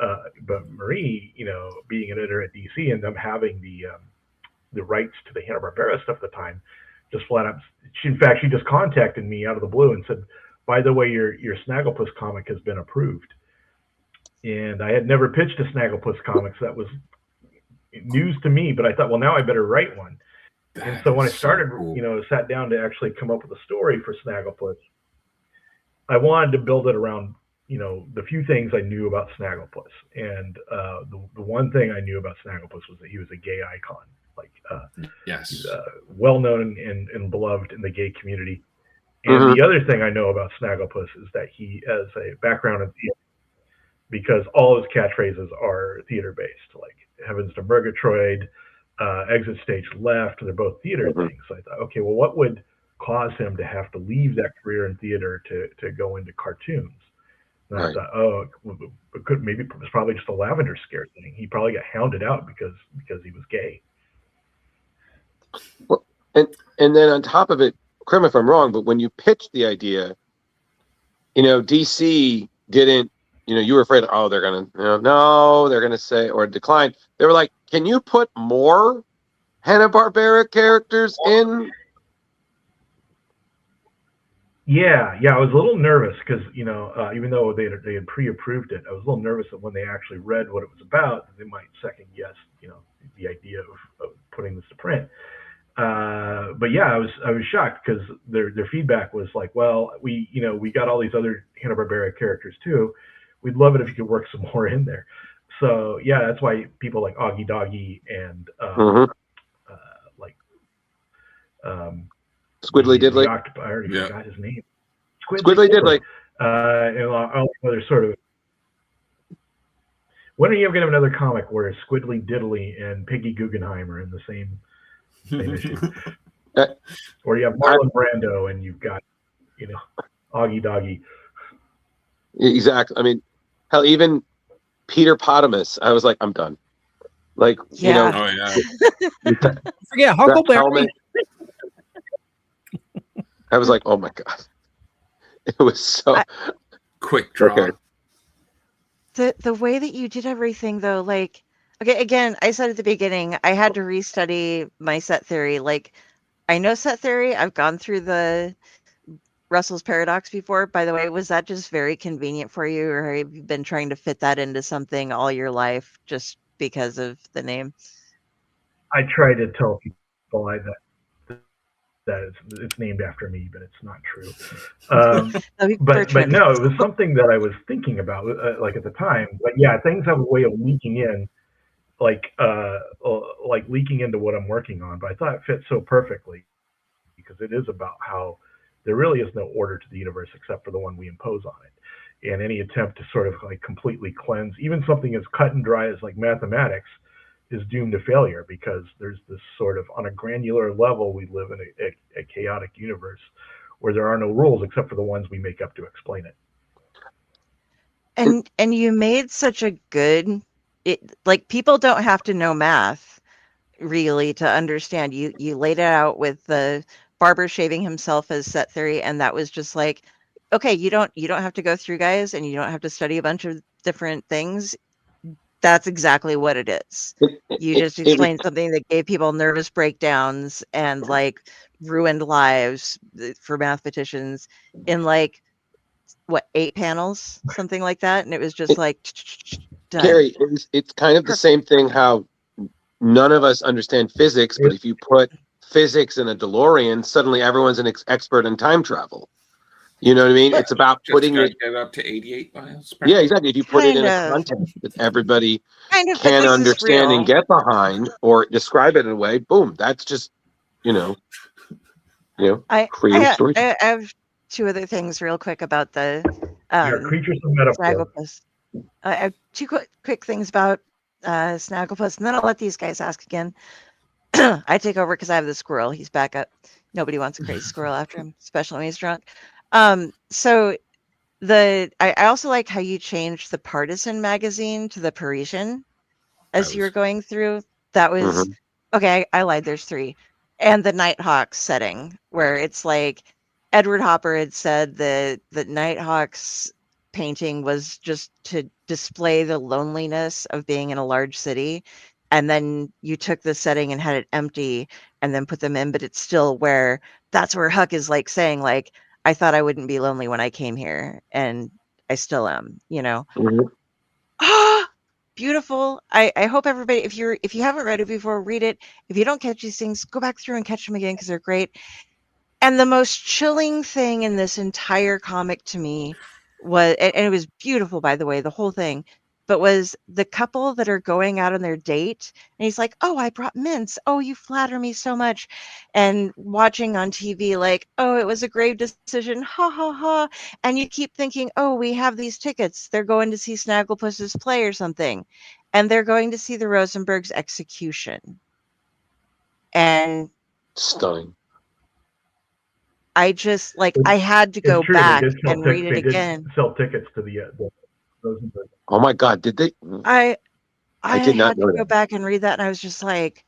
Marie, being an editor at DC and them having the rights to the Hanna-Barbera stuff at the time, just flat out, she just contacted me out of the blue and said, by the way, your Snagglepuss comic has been approved. And I had never pitched a Snagglepuss comics. That was news to me, but I thought, well, now I better write one. And so when I started, sat down to actually come up with a story for Snagglepuss, I wanted to build it around, the few things I knew about Snagglepuss. And the one thing I knew about Snagglepuss was that he was a gay icon. Like, yes, well known and beloved in the gay community. And the other thing I know about Snagglepuss is that he has a background in theater because all his catchphrases are theater based, like Heavens to Murgatroyd, Exit Stage Left. They're both theater things. So I thought, okay, well, what would cause him to have to leave that career in theater to go into cartoons? And I thought, oh, maybe it was probably just a lavender scare thing. He probably got hounded out because he was gay. Well, and then on top of it, correct me if I'm wrong, but when you pitched the idea, DC didn't, you were afraid, oh, they're going to, no, they're going to say, or decline. They were like, can you put more Hanna-Barbera characters in? Yeah, I was a little nervous because even though they had pre-approved it, I was a little nervous that when they actually read what it was about, they might second guess the idea of putting this to print. But yeah, I was shocked because their feedback was like, well, we got all these other Hanna-Barbera characters too. We'd love it if you could work some more in there. So yeah, that's why people like Augie Doggy and Squiddly Diddly. I already forgot his name. Squiddly Diddly. And all other sort of. When are you going to have another comic where Squiddly Diddly and Piggy Guggenheim are in the same issue? Or you have Marlon Brando and you've got, Augie Doggy. Exactly. I mean, hell, even Peter Potamus, I was like, I'm done. Like, Oh yeah. Forget Huckleberry. I was like, oh my god, it was so quick draw. Okay. The way that you did everything, though, like, okay, again, I said at the beginning, I had to restudy my set theory. Like, I know set theory. I've gone through the Russell's paradox before. By the way, was that just very convenient for you, or have you been trying to fit that into something all your life just because of the name? I try to tell people that it's named after me, but it's not true. But no, it was something that I was thinking about, like at the time. But yeah, things have a way of leaking in, like leaking into what I'm working on. But I thought it fit so perfectly because it is about how there really is no order to the universe except for the one we impose on it. And any attempt to sort of like completely cleanse, even something as cut and dry as like mathematics, is doomed to failure because there's this sort of, on a granular level, we live in a chaotic universe where there are no rules except for the ones we make up to explain it. And you made such a good, like, people don't have to know math really to understand. You laid it out with the barber shaving himself as set theory, and that was just like, okay, you don't have to go through, guys, and you don't have to study a bunch of different things. That's exactly what it is. You just explained something that gave people nervous breakdowns and like ruined lives for mathematicians in like what, 8 panels, something like that, and it was just like done. Kari, it's kind of the same thing how none of us understand physics, but if you put physics in a DeLorean, suddenly everyone's an expert in time travel. You know what I mean? It's about putting it get up to 88 miles. Yeah, exactly. If you put it in a context that everybody can understand and get behind, or describe it in a way, boom, that's just, creative story. I have 2 other things real quick about the creatures of metaphor. Snagglepuss. I have 2 quick things about Snagglepuss, and then I'll let these guys ask again. I take over because I have the squirrel. He's back up. Nobody wants a crazy squirrel after him, especially when he's drunk. So I also like how you changed the Partisan magazine to the Parisian as you were going through. That was okay. I lied. There's 3, and the Nighthawks setting where it's like Edward Hopper had said that Nighthawks painting was just to display the loneliness of being in a large city, and then you took the setting and had it empty and then put them in, but it's still where that's where Huck is like saying like, I thought I wouldn't be lonely when I came here, and I still am, Beautiful. I hope everybody, if you haven't read it before, read it. If you don't catch these things, go back through and catch them again because they're great. And the most chilling thing in this entire comic to me was, and it was beautiful, by the way, the whole thing, but was the couple that are going out on their date, and he's like, "Oh, I brought mints. Oh, you flatter me so much." And watching on TV like, "Oh, it was a grave decision. Ha ha ha." And you keep thinking, "Oh, we have these tickets. They're going to see Snagglepuss's play or something." And they're going to see the Rosenberg's execution. And Stunning. I just like I had to go It's true. They back did sell and read it They did again. sell tickets to the Rosenberg. Oh my God! Did they? I did not had to know go that. back and read that, and I was just like,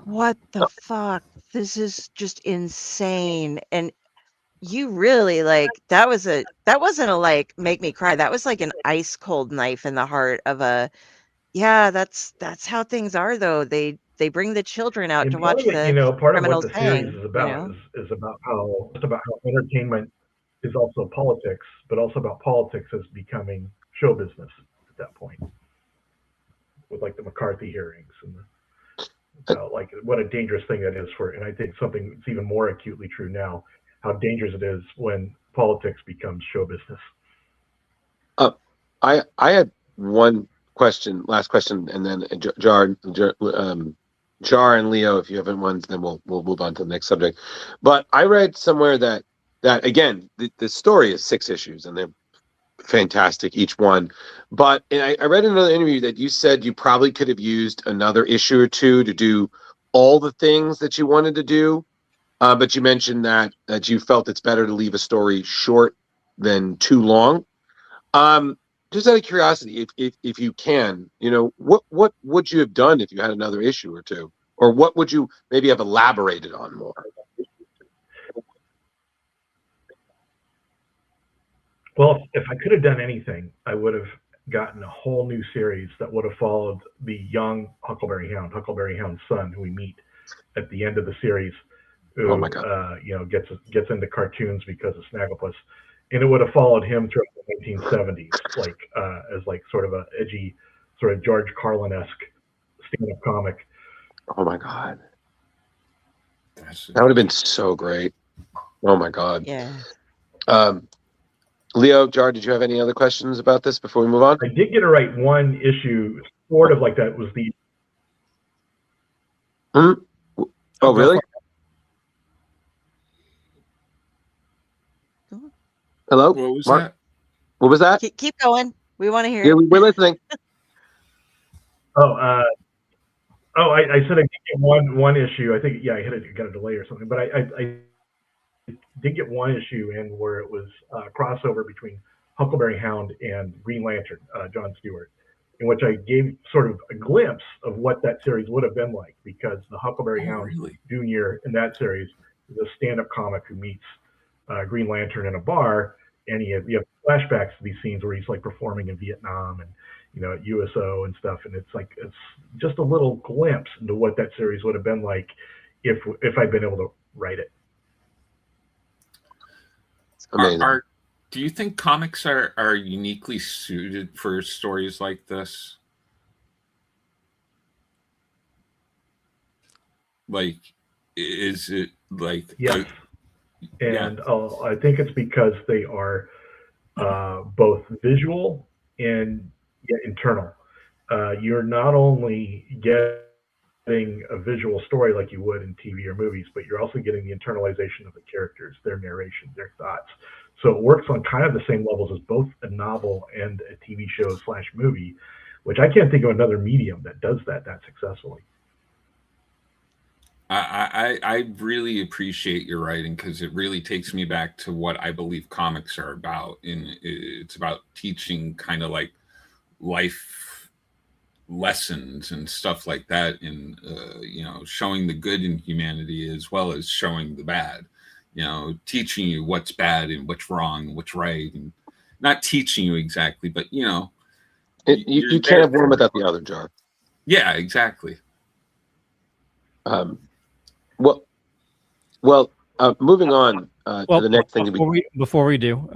"What the fuck? This is just insane." And you really like that wasn't a like make me cry. That was like an ice cold knife in the heart of a yeah, that's how things are though. They bring the children out And to part watch of it, the part of what criminals the series hang, is you about know? is about how entertainment is also politics, but also about politics as becoming show business at that point, with like the McCarthy hearings and about like what a dangerous thing that is for. And I think something that's even more acutely true now, how dangerous it is when politics becomes show business. I had one question, last question, and then Jar and Leo, if you haven't ones, then we'll move on to the next subject. But I read somewhere that again, the story is 6 issues, and they're fantastic each one. But I read in another interview that you said you probably could have used another issue or two to do all the things that you wanted to do. But you mentioned that you felt it's better to leave a story short than too long. Um, just out of curiosity, if you can, what would you have done if you had another issue or two, or what would you maybe have elaborated on more? Well, if I could have done anything, I would have gotten a whole new series that would have followed the young Huckleberry Hound's son, who we meet at the end of the series, Oh my who God! gets into cartoons because of Snagglepuss, and it would have followed him throughout the 1970s, like as like sort of a edgy, sort of George Carlin-esque stand-up comic. Oh my God! That would have been so great. Oh my God! Yeah. Leo, Jar, did you have any other questions about this before we move on? I did get to write one issue, sort of like that. Was the Oh, really? Hello, What was Mark? that? What was that? Keep going. We want to hear Yeah, it. we're listening. oh I said I did get one issue. I think I got a delay or something, but I did get one issue in where it was a crossover between Huckleberry Hound and Green Lantern, John Stewart, in which I gave sort of a glimpse of what that series would have been like, because the Huckleberry Hound Jr. in that series is a stand-up comic who meets Green Lantern in a bar, and you have flashbacks to these scenes where he's like performing in Vietnam and at USO and stuff, and it's just a little glimpse into what that series would have been like if I'd been able to write it. Amazing. Do you think comics are uniquely suited for stories like this? Like, is it like? Yes. And I think it's because they are both visual and yet internal. You're not only getting a visual story like you would in TV or movies, but you're also getting the internalization of the characters, their narration, their thoughts. So it works on kind of the same levels as both a novel and a TV show / movie, which I can't think of another medium that does that successfully. I really appreciate your writing, because it really takes me back to what I believe comics are about. And it's about teaching kind of like life lessons and stuff like that, and showing the good in humanity as well as showing the bad. Teaching you what's bad and what's wrong and what's right, and not teaching you exactly, but you can't have one without the other, Jar. Yeah, exactly. Well, moving on to the next thing. Before we do,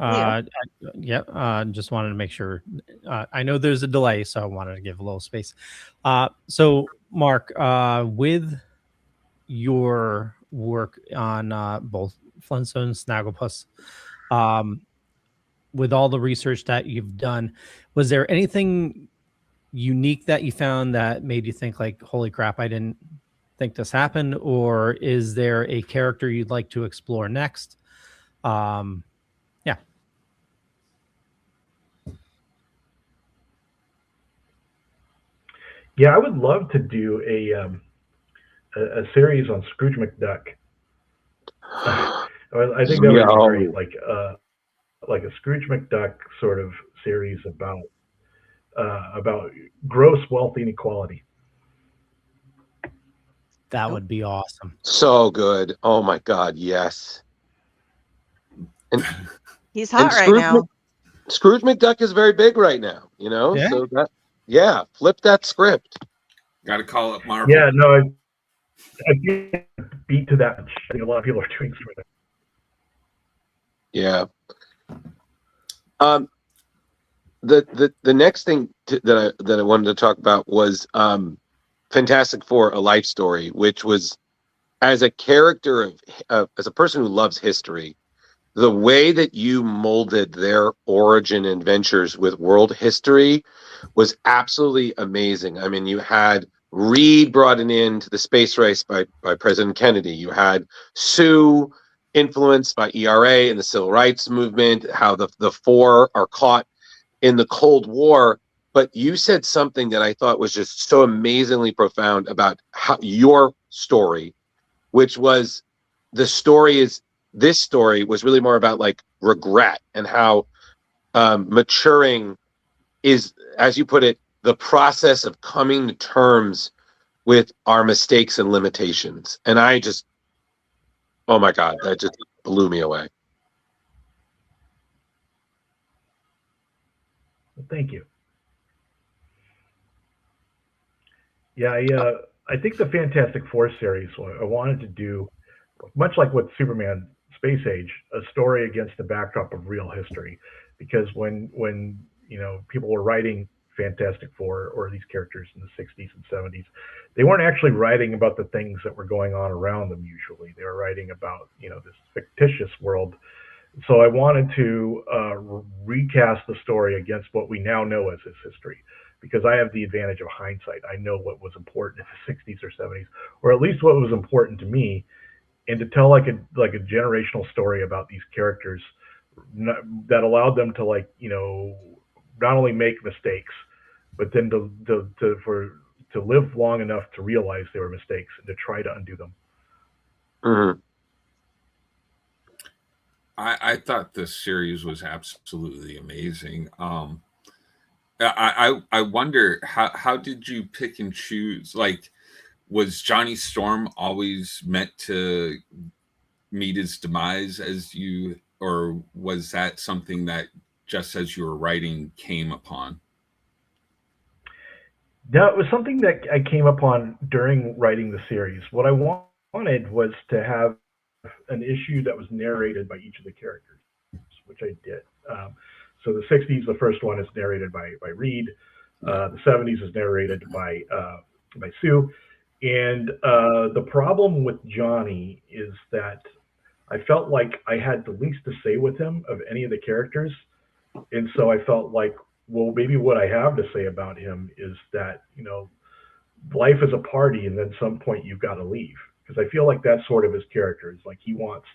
just wanted to make sure. I know there's a delay, so I wanted to give a little space. So, Mark, with your work on both Flintstones, Snagglepuss, with all the research that you've done, was there anything unique that you found that made you think like, holy crap, I didn't think this happened? Or is there a character you'd like to explore next? Yeah. Yeah, I would love to do a series on Scrooge McDuck. I think that would be great, Yo, like a Scrooge McDuck sort of series about gross wealth inequality. That would be awesome. so good. Oh my God, yes. And He's and hot right now. Scrooge McDuck is very big right now, you know. Yeah. So that, yeah, flip that script. Got to call up Marvel. Yeah, no, I can't beat to that. I think a lot of people are doing some of that. Yeah. The next thing that I wanted to talk about was Fantastic Four: A Life Story, which was, as a character as a person who loves history, the way that you molded their origin and ventures with world history was absolutely amazing. I mean, you had Reed brought it into the space race by President Kennedy. You had Sue influenced by ERA and the civil rights movement, how the four are caught in the Cold War. But you said something that I thought was just so amazingly profound about how your story, which was this story was really more about like regret and how maturing is, as you put it, the process of coming to terms with our mistakes and limitations. And I just, oh my God, that just blew me away. Well, thank you. Yeah, I think the Fantastic Four series, I wanted to do, much like with Superman Space Age, a story against the backdrop of real history. Because when people were writing Fantastic Four or these characters in the 60s and 70s, they weren't actually writing about the things that were going on around them usually. They were writing about, this fictitious world. So I wanted to recast the story against what we now know as his history, because I have the advantage of hindsight. I know what was important in the 60s or 70s, or at least what was important to me, and to tell like a generational story about these characters that allowed them to not only make mistakes, but then to live long enough to realize they were mistakes and to try to undo them. Mm-hmm. I thought this series was absolutely amazing. I wonder how did you pick and choose? Like, was Johnny Storm always meant to meet his demise as you, or was that something that just as you were writing came upon? No, it was something that I came upon during writing the series. What I wanted was to have an issue that was narrated by each of the characters, which I did. So the 60s, the first one is narrated by Reed. The 70s is narrated by Sue. And the problem with Johnny is that I felt like I had the least to say with him of any of the characters. And so I felt like, well, maybe what I have to say about him is that, life is a party, and then at some point you've got to leave. Because I feel like that's sort of his character. Is like he wants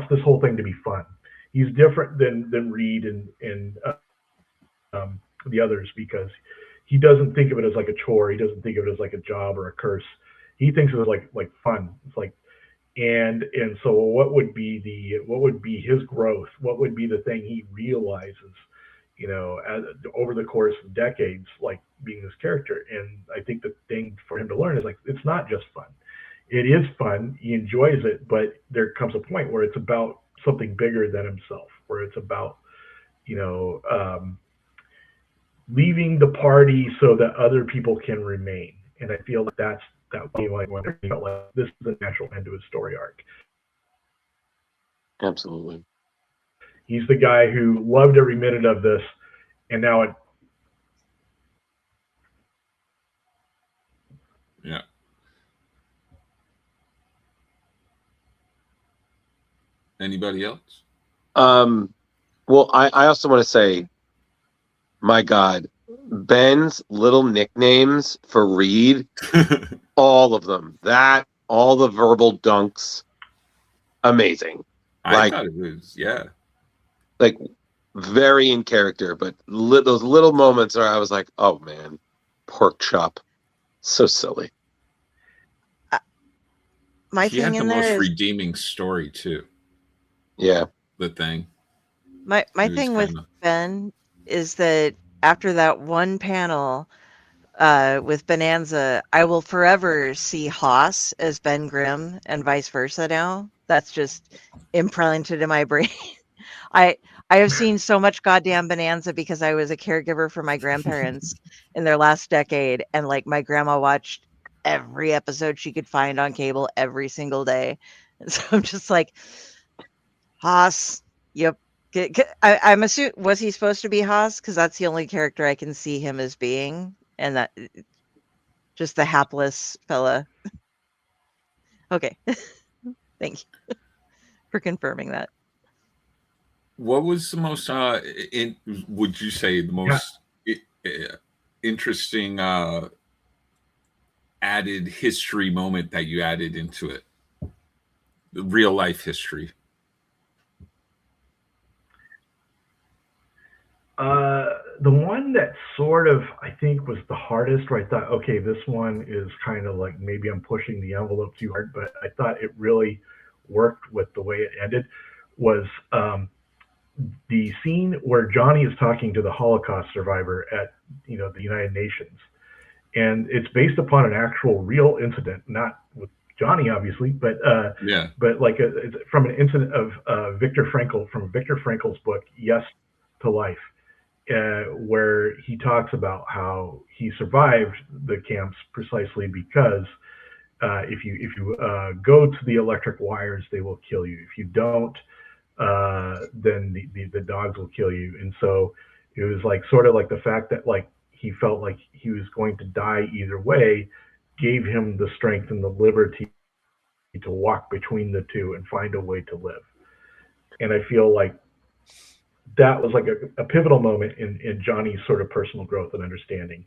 this whole thing to be fun. He's different than Reed and the others, because he doesn't think of it as like a chore. He doesn't think of it as like a job or a curse. He thinks of it like fun. It's like, and so what would be his growth? What would be the thing he realizes, over the course of decades, like being this character? And I think the thing for him to learn is like, it's not just fun. It is fun. He enjoys it, but there comes a point where it's about something bigger than himself, where it's about, leaving the party so that other people can remain. And I feel like that way, like when I felt like this is the natural end to his story arc. Absolutely. He's the guy who loved every minute of this, and now it. Yeah. Anybody else? Well, I also want to say, my God, Ben's little nicknames for Reed, all of them. All the verbal dunks, amazing. I thought it was, like very in character, but those little moments where I was like, oh man, pork chop, so silly. My he thing had the in there most is redeeming story too. Yeah. The thing. my It was thing with kinda- Ben is that after that one panel with Bonanza, I will forever see Haas as Ben Grimm and vice versa now. That's just imprinted in my brain. I I have seen so much goddamn Bonanza because I was a caregiver for my grandparents in their last decade, and like my grandma watched every episode she could find on cable every single day. And so I'm just like, Haas, yep. I'm assuming, was he supposed to be Haas? Because that's the only character I can see him as being, and that just the hapless fella. Okay, thank you for confirming that. What was the most would you say the most interesting added history moment that you added into it? The real life history. The one that sort of I think was the hardest, where I thought, okay, this one is kind of like maybe I'm pushing the envelope too hard, but I thought it really worked with the way it ended, was the scene where Johnny is talking to the Holocaust survivor at the United Nations, and it's based upon an actual real incident, not with Johnny obviously, but like it's from an incident of Viktor Frankl, from Viktor Frankl's book Yes to Life. Where he talks about how he survived the camps precisely because if you go to the electric wires, they will kill you. If you don't, then the dogs will kill you. And so it was like sort of like the fact that like he felt like he was going to die either way gave him the strength and the liberty to walk between the two and find a way to live. And I feel like that was like a pivotal moment in Johnny's sort of personal growth and understanding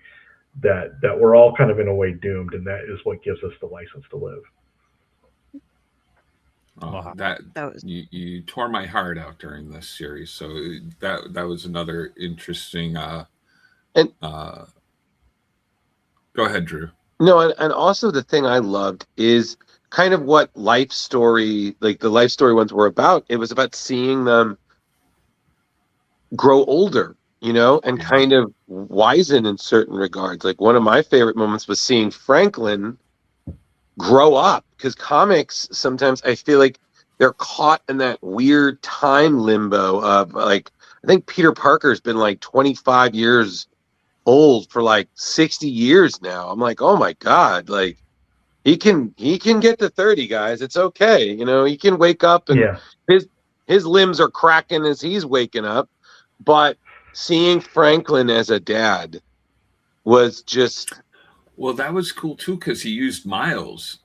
that we're all kind of in a way doomed, and that is what gives us the license to live. Oh, that was... you tore my heart out during this series. So that was another interesting. Go ahead, Drew. No, and also the thing I loved is kind of what life story, like the life story ones were about. It was about seeing them grow older, and kind of wisen in certain regards. Like one of my favorite moments was seeing Franklin grow up, because comics sometimes I feel like they're caught in that weird time limbo of like, I think Peter Parker's been like 25 years old for like 60 years now. I'm like, oh my God, like he can get to 30, guys. It's okay. He can wake up and his limbs are cracking as he's waking up. But seeing Franklin as a dad was just... Well, that was cool too, because he used Miles.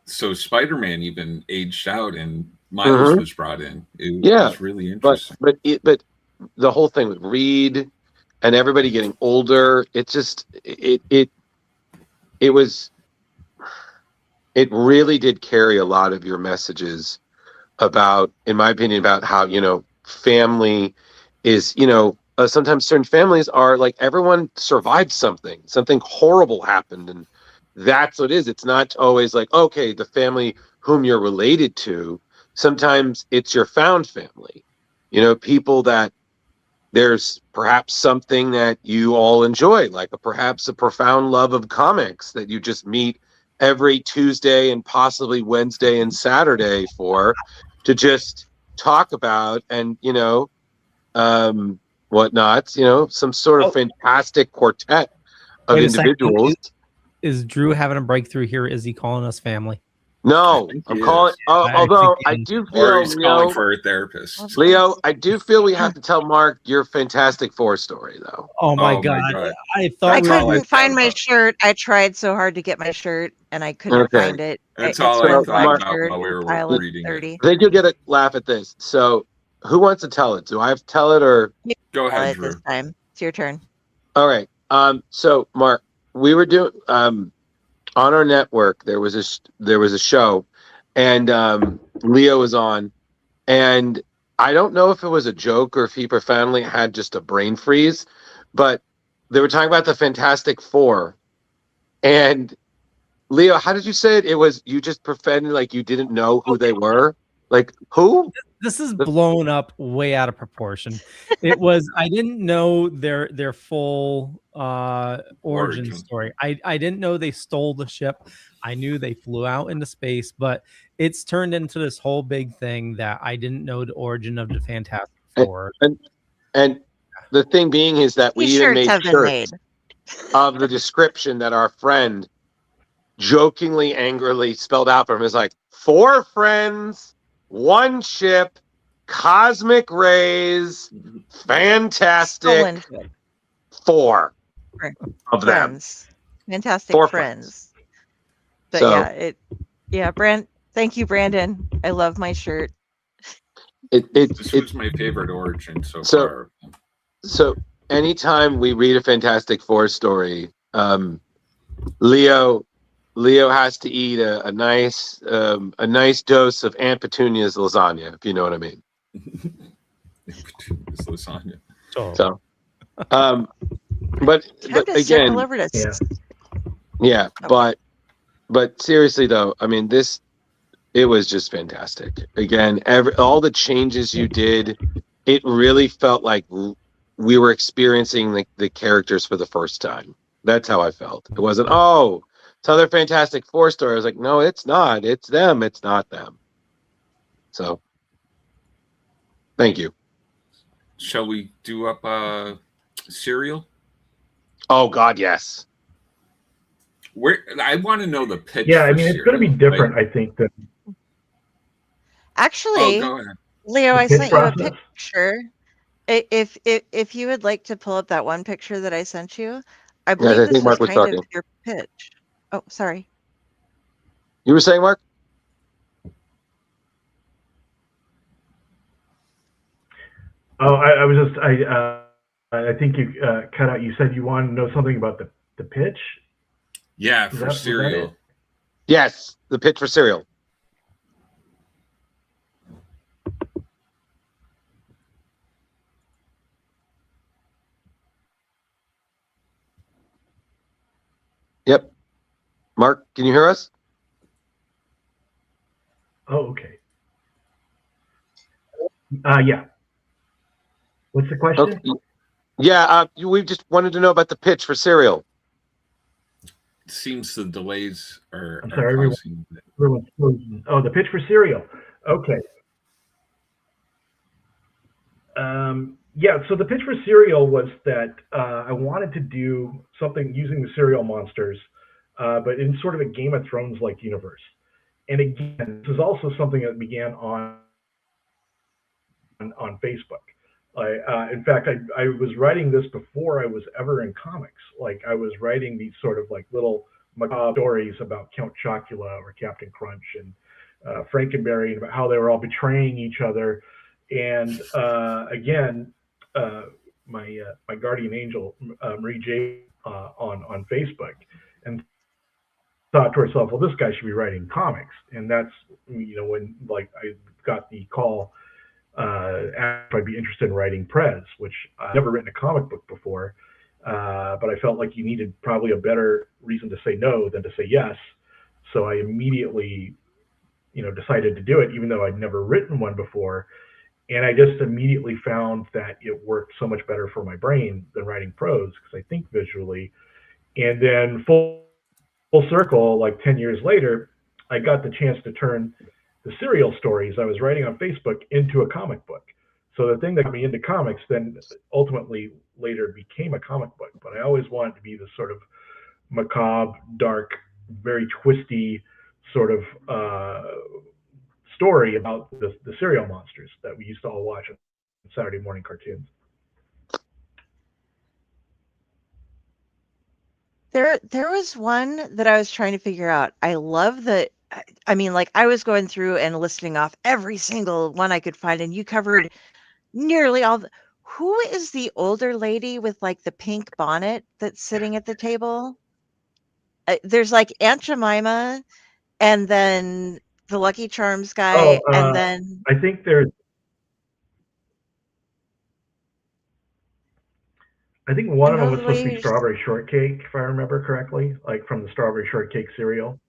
So Spider-Man even aged out and Miles was brought in. It was really interesting. But the whole thing with Reed and everybody getting older, it just it really did carry a lot of your messages about, in my opinion, about how family is, sometimes certain families are like, everyone survived something horrible happened, and that's what it is. It's not always like, okay, the family whom you're related to. Sometimes it's your found family, people that there's perhaps something that you all enjoy, like perhaps a profound love of comics that you just meet every Tuesday and possibly Wednesday and Saturday to just talk about, and whatnot, some sort of fantastic quartet of individuals. Is Drew having a breakthrough here? Is he calling us family? No, I'm calling. Although I do feel, he's calling for a therapist. Leo, I do feel we have to tell Mark your Fantastic Four story, though. Oh my God! I couldn't find my shirt. I tried so hard to get my shirt, and I couldn't find it. That's all I thought about while we were reading it. I think you'll get a laugh at this. So who wants to tell it? Do I have to tell it or? Go Tell ahead, it this Drew. time. It's your turn. All right. So Mark, we were doing on our network. There was a show, and Leo was on, and I don't know if it was a joke or if he profoundly had just a brain freeze, but they were talking about the Fantastic Four, and Leo, how did you say it? It was you just pretended like you didn't know who they were. Like who? This is blown up way out of proportion. It was I didn't know their full origin story. I didn't know they stole the ship. I knew they flew out into space, but it's turned into this whole big thing that I didn't know the origin of the Fantastic Four. And the thing being is that we These even shirts made have been shirts made. of the description that our friend jokingly, angrily spelled out for him is like 4 friends, 1 ship, cosmic rays, fantastic, 4 of them. Friends. Fantastic 4 friends. But So- thank you, Brandon. I love my shirt. This was my favorite origin so far. So anytime we read a Fantastic Four story, Leo has to eat a nice dose of Aunt Petunia's lasagna, if you know what I mean. It's lasagna. So, but again, Delivered us. yeah, but seriously though, I mean it was just fantastic. Again, all the changes you did, it really felt like we were experiencing the characters for the first time. That's how I felt. It wasn't, it's another Fantastic Four story. I was like, no, it's not. It's them. It's not them. So, thank you. Shall we do up cereal? Oh God, yes. I want to know the pitch. Yeah, I mean, it's going to be different, I think. Actually, go ahead. Leo, The I pitch sent you a process? picture. If you would like to pull up that one picture that I sent you, I believe I this think is Mark was kind talking. of your pitch. Oh, sorry. You were saying, Mark? Oh, I was just I think you cut out. You said you wanted to know something about the pitch. Yeah, Was for that it? cereal. Yes, the pitch for cereal. Yep. Mark, can you hear us? Oh, okay. Yeah. What's the question? Okay. Yeah, we just wanted to know about the pitch for cereal. It seems the delays are. I'm sorry, causing... everyone's frozen. Oh, the pitch for cereal. Okay. Yeah, so the pitch for cereal was that I wanted to do something using the cereal monsters, but in sort of a Game of Thrones like universe. And again, this is also something that began on Facebook. In fact, I was writing this before I was ever in comics. Like I was writing these sort of like little macabre stories about Count Chocula or Captain Crunch and Frankenberry, and about how they were all betraying each other. And again, my guardian angel, Marie J, on Facebook, and thought to herself, well, this guy should be writing comics. And that's, when like I got the call, if I'd be interested in writing Prez, which I've never written a comic book before, but I felt like you needed probably a better reason to say no than to say yes. So I immediately, decided to do it, even though I'd never written one before. And I just immediately found that it worked so much better for my brain than writing prose, because I think visually. And then full circle, like 10 years later, I got the chance to turn the serial stories I was writing on Facebook into a comic book. So the thing that got me into comics then ultimately later became a comic book. But I always wanted to be this sort of macabre, dark, very twisty sort of story about the cereal monsters that we used to all watch on Saturday morning cartoons. There was one that I was trying to figure out. I love that. I mean, like I was going through and listing off every single one I could find, and you covered nearly all the who is the older lady with, like, the pink bonnet that's sitting at the table? There's, like, Aunt Jemima, and then the Lucky Charms Oh, guy, and then I think there's. I think one and of them those was supposed to be ladies strawberry shortcake, if I remember correctly, like from the strawberry shortcake cereal.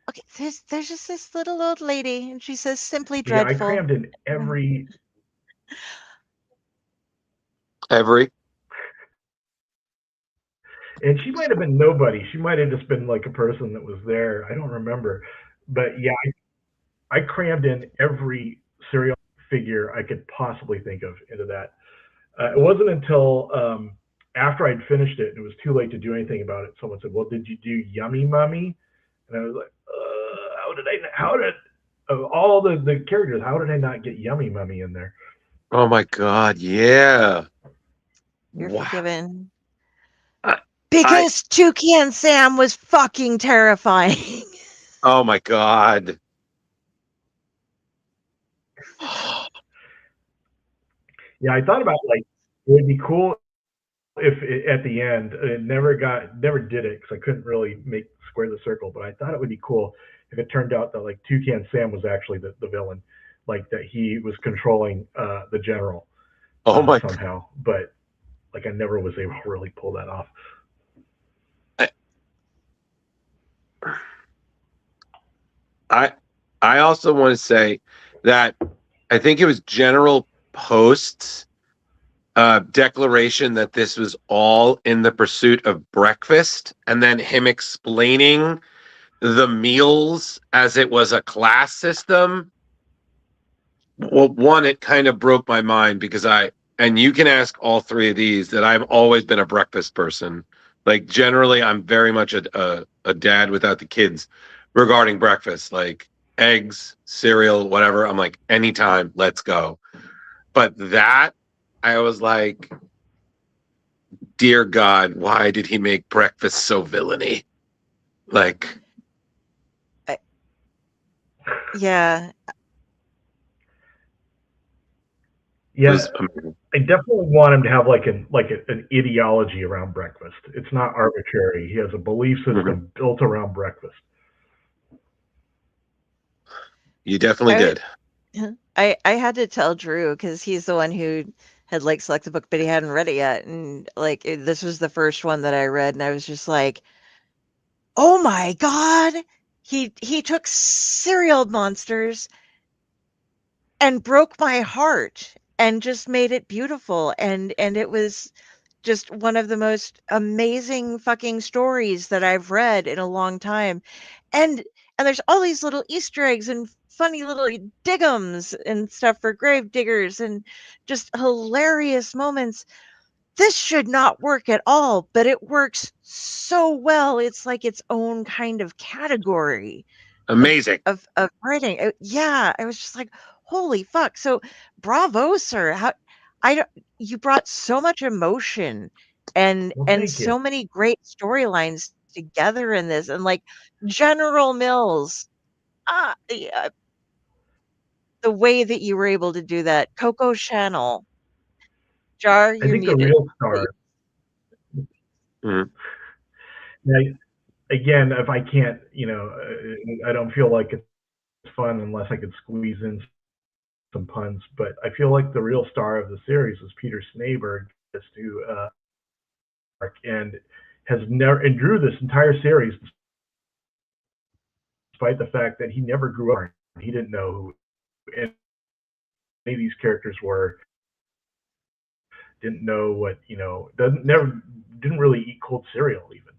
okay, there's just this little old lady, and she says, "Simply Yeah, I dreadful." crammed in every. And she might have been nobody. She might have just been like a person that was there. I don't remember, but yeah, I crammed in every cereal figure I could possibly think of into that. It wasn't until after I'd finished it and it was too late to do anything about it. Someone said, "Well, did you do Yummy Mummy?" And I was like, how did of all the characters, how did I not get Yummy Mummy in there?" Oh my God, yeah. You're Wow. forgiven. I, Because Toucan Sam was fucking terrifying. oh my God. Yeah, I thought about like it would be cool if at the end it never did it because I couldn't really make square the circle. But I thought it would be cool if it turned out that like Toucan Sam was actually the villain, like that he was controlling the general Oh my God. somehow. But like I never was able to really pull that off. I also want to say that I think it was General Post's declaration that this was all in the pursuit of breakfast, and then him explaining the meals as it was a class system. Well, one, it kind of broke my mind because and you can ask all three of these, that I've always been a breakfast person. Like generally, I'm very much a dad without the kids regarding breakfast, like eggs, cereal, whatever. I'm like, anytime, let's go. But that, I was like, dear God, why did he make breakfast so villainy? Like, Yeah. Yeah, was, I definitely want him to have like an ideology around breakfast. It's not arbitrary. He has a belief system built around breakfast. You definitely did. I had to tell Drew because he's the one who had like selected the book, but he hadn't read it yet. And like this was the first one that I read, and I was just like, "Oh my God!" He took cereal monsters and broke my heart and just made it beautiful, and it was just one of the most amazing fucking stories that I've read in a long time. And there's all these little Easter eggs and funny little digums and stuff for grave diggers and just hilarious moments. This should not work at all, but it works so well. It's like its own kind of category Amazing. of writing. Yeah, I was just like, holy fuck. So bravo, sir. How you brought so much emotion and Well, thank so you. many great storylines together in this, and like General Mills. Yeah, the way that you were able to do that. Coco Chanel. Jar, I you're think the muted. real Please. star. Now, again, if I can't, I don't feel like it's fun unless I could squeeze in some puns. But I feel like the real star of the series was Peter Snaberg, as to and has never and drew this entire series despite the fact that he never grew up. He didn't know who any of these characters were. Didn't know what didn't really eat cold cereal even.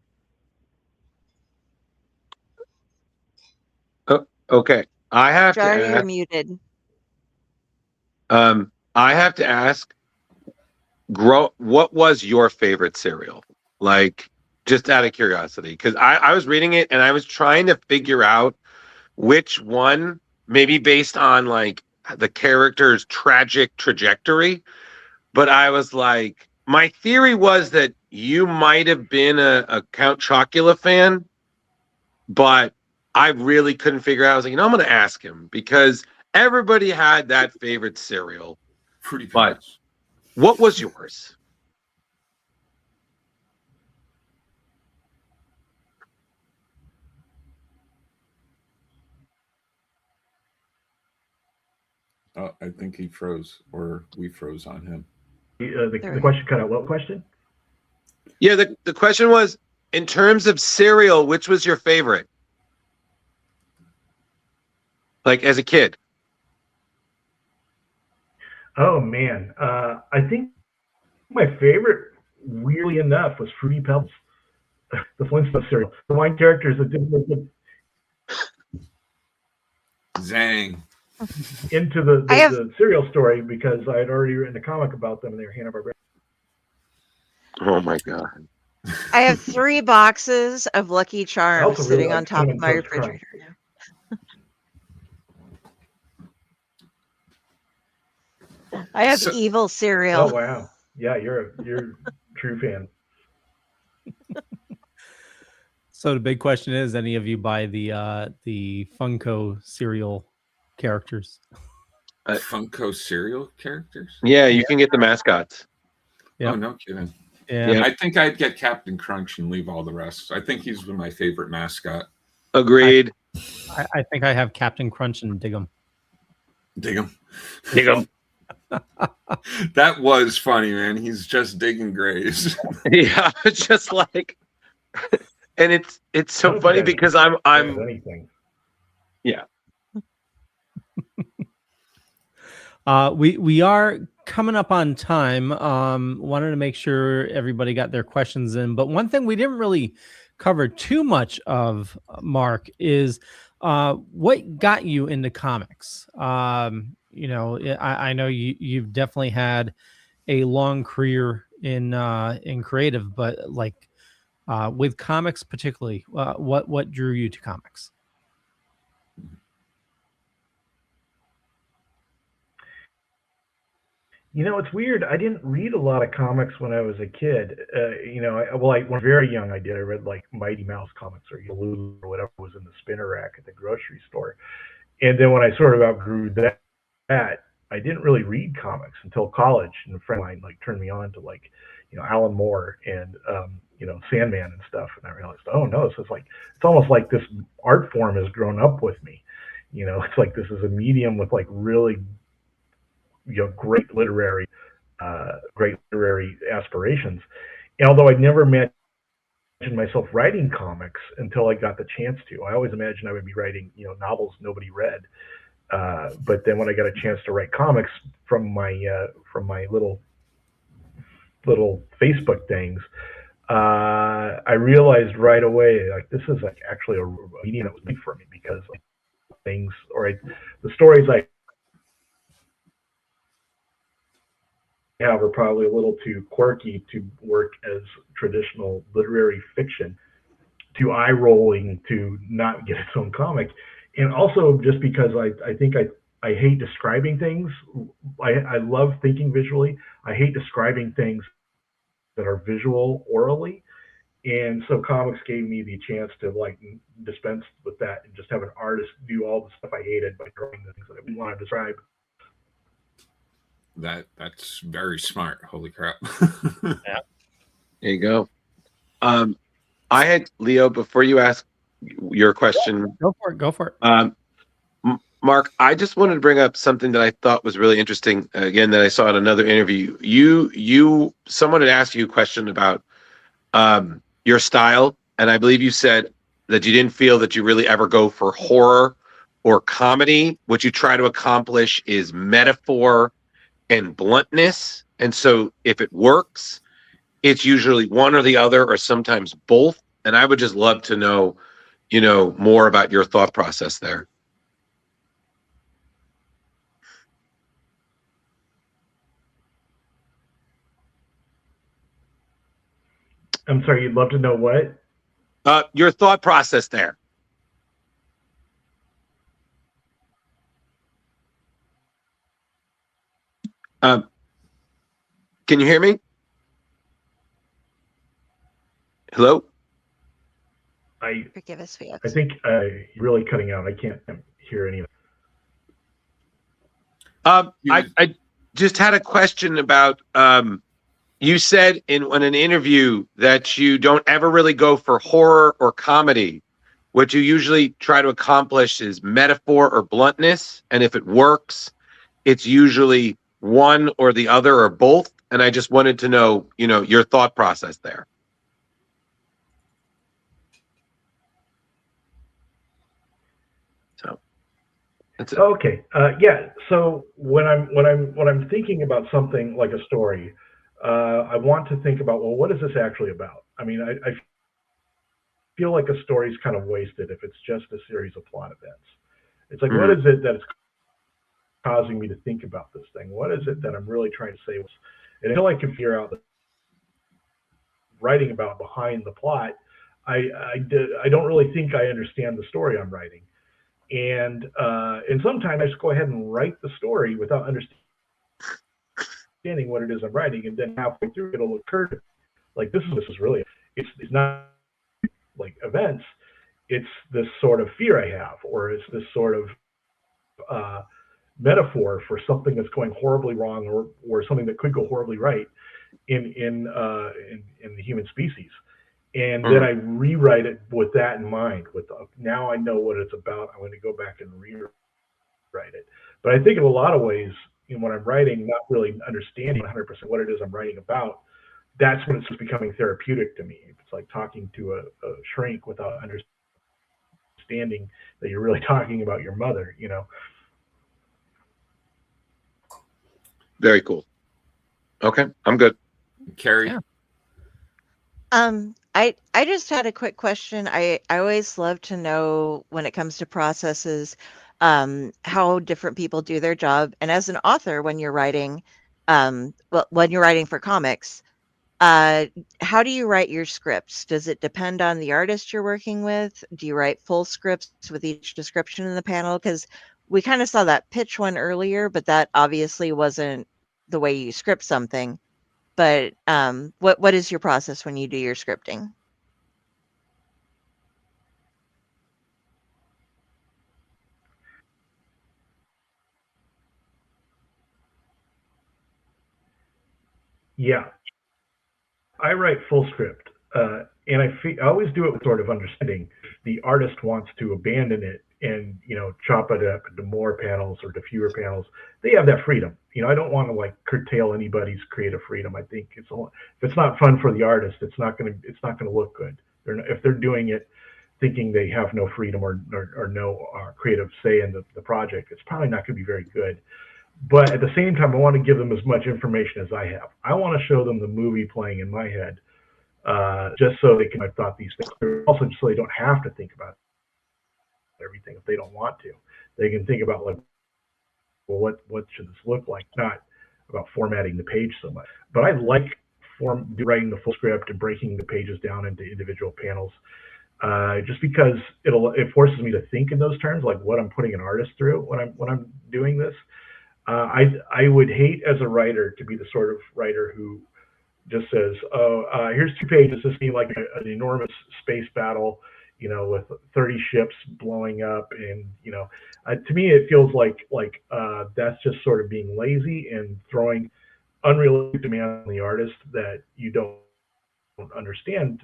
Okay, I have to Jar, you're ask. muted. I have to ask. What was your favorite cereal? Like, just out of curiosity, because I was reading it and I was trying to figure out which one, maybe based on like the character's tragic trajectory. But I was like, my theory was that you might have been a Count Chocula fan, but I really couldn't figure out. I was like, I'm going to ask him because Everybody had that favorite cereal. Fruity But Pebbles. what was yours? Oh, I think he froze, or we froze on him. The question cut out. What question? Yeah, the question was, in terms of cereal, which was your favorite? Like as a kid? Oh man, I think my favorite, weirdly enough, was Fruity Pebbles, the Flintstones cereal. The one characters that didn't make it Zang. into the cereal story because I had already written a comic about them and they were Hanna-Barbera. Oh my god. I have 3 boxes of Lucky I Charms also really sitting on like top of Cinnamon my Toast Crunch. refrigerator. I have So- evil Oh cereal. wow, yeah, you're a true fan. So the big question is, any of you buy the Funko cereal characters? Funko cereal characters? Yeah, you can get the mascots. Yep. Oh, no kidding. Yeah. I think I'd get Captain Crunch and leave all the rest. I think he's my favorite mascot. Agreed. I think I have Captain Crunch and Dig 'em. Dig him. Dig 'em. That was funny, man. He's just digging graves. Yeah, just like, and it's so funny because I'm anything. Yeah. We are coming up on time. Wanted to make sure everybody got their questions in, but one thing we didn't really cover too much of, Mark, is what got you into comics. You know, I know you've definitely had a long career in creative, but like with comics particularly, what drew you to comics? You know, it's weird. I didn't read a lot of comics when I was a kid. You know, when I was very young, I did. I read like Mighty Mouse comics or Lulu or whatever was in the spinner rack at the grocery store. And then when I sort of outgrew that, I didn't really read comics until college. And a friend of mine like turned me on to like, you know, Alan Moore and you know, Sandman and stuff. And I realized, oh no, this is like, it's almost like this art form has grown up with me. You know, it's like this is a medium with like really, you know, great literary aspirations. And although I'd never imagined myself writing comics until I got the chance to. I always imagined I would be writing, you know, novels nobody read. But then when I got a chance to write comics from my little Facebook things, I realized right away like this is like actually a medium that was made for me because like, things or the stories I have are probably a little too quirky to work as traditional literary fiction, too eye rolling to not get its own comic, and also just because I think I hate describing things. I love thinking visually. I hate describing things that are visual orally, and so comics gave me the chance to like dispense with that and just have an artist do all the stuff I hated by drawing the things that I didn't want to describe. That's very smart. Holy crap. Yeah. There you go. I had Leo, before you ask your question. Go for it. Mark, I just wanted to bring up something that I thought was really interesting. Again, that I saw in another interview. Someone had asked you a question about your style, and I believe you said that you didn't feel that you really ever go for horror or comedy. What you try to accomplish is metaphor and bluntness, and so if it works, it's usually one or the other, or sometimes both. And I would just love to know, you know, more about your thought process there. I'm sorry, you'd love to know what? Your thought process there. Can you hear me? Hello? I Forgive us, think you're really cutting out. I can't hear any of it. I just had a question about. You said in an interview that you don't ever really go for horror or comedy. What you usually try to accomplish is metaphor or bluntness, and if it works, it's usually one or the other or both. And I just wanted to know, your thought process there. So that's it. Okay. Yeah. So when I'm thinking about something like a story, I want to think about, well, what is this actually about? I mean, I feel like a story's kind of wasted if it's just a series of plot events. It's like, what is it that is causing me to think about this thing? What is it that I'm really trying to say? And until I can figure out the writing about behind the plot, I don't really think I understand the story I'm writing. And sometimes I just go ahead and write the story without understanding what it is I'm writing, and then halfway through it'll occur to me, like this is really it's not like events, it's this sort of fear I have, or it's this sort of metaphor for something that's going horribly wrong, or something that could go horribly right in the human species. And then I rewrite it with that in mind. Now I know what it's about. I'm going to go back and rewrite it. But I think in a lot of ways, when I'm writing, not really understanding 100% what it is I'm writing about, that's when it's just becoming therapeutic to me. It's like talking to a shrink without understanding that you're really talking about your mother. Very cool. Okay, I'm good. Kari? Yeah. I just had a quick question. I always love to know when it comes to processes, how different people do their job. And as an author, when you're writing, when you're writing for comics, how do you write your scripts? Does it depend on the artist you're working with? Do you write full scripts with each description in the panel? Because we kind of saw that pitch one earlier, but that obviously wasn't the way you script something. But what is your process when you do your scripting? Yeah, I write full script, and I always do it with sort of understanding. The artist wants to abandon it and chop it up into more panels or to fewer panels. They have that freedom. I don't want to like curtail anybody's creative freedom. I think if it's not fun for the artist, it's not gonna look good. If they're doing it thinking they have no freedom or no creative say in the project, it's probably not going to be very good. But at the same time, I want to give them as much information as I have. I want to show them the movie playing in my head, just so they can have thought these things. Also, just so they don't have to think about everything if they don't want to. They can think about, like, well, what should this look like? Not about formatting the page so much. But I like writing the full script and breaking the pages down into individual panels, just because it forces me to think in those terms, like what I'm putting an artist through when I'm doing this. I would hate as a writer to be the sort of writer who just says, "Oh, here's 2 pages. This seems like an enormous space battle, with 30 ships blowing up." And to me, it feels like that's just sort of being lazy and throwing unrealistic demand on the artist that you don't understand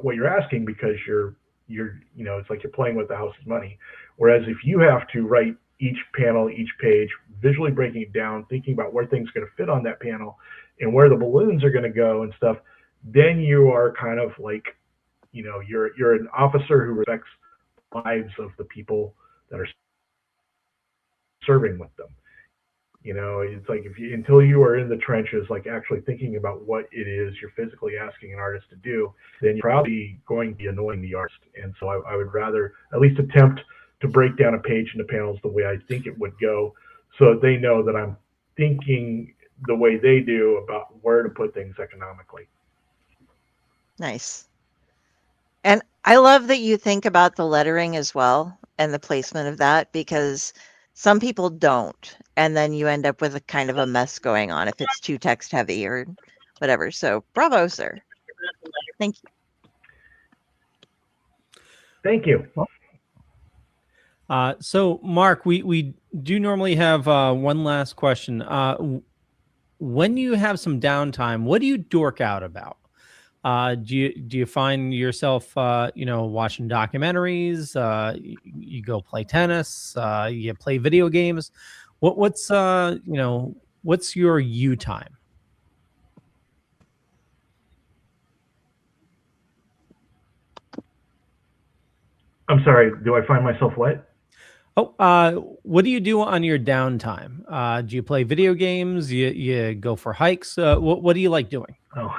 what you're asking, because you're it's like you're playing with the house's money. Whereas if you have to write each panel, each page, visually breaking it down, thinking about where things are going to fit on that panel and where the balloons are going to go and stuff, then you are kind of like, you're an officer who respects the lives of the people that are serving with them. It's like until you are in the trenches, like actually thinking about what it is you're physically asking an artist to do, then you're probably going to be annoying the artist. And so I would rather at least attempt to break down a page into panels the way I think it would go, so that they know that I'm thinking the way they do about where to put things economically. Nice. And I love that you think about the lettering as well and the placement of that, because some people don't. And then you end up with a kind of a mess going on if it's too text heavy or whatever. So bravo, sir. Thank you. Thank you. So, Mark, we do normally have one last question. When you have some downtime, what do you dork out about? Do you find yourself watching documentaries? You go play tennis? You play video games? What's what's your you time? I'm sorry. Do I find myself what? Oh, what do you do on your downtime? Do you play video games? You go for hikes? What do you like doing? Oh,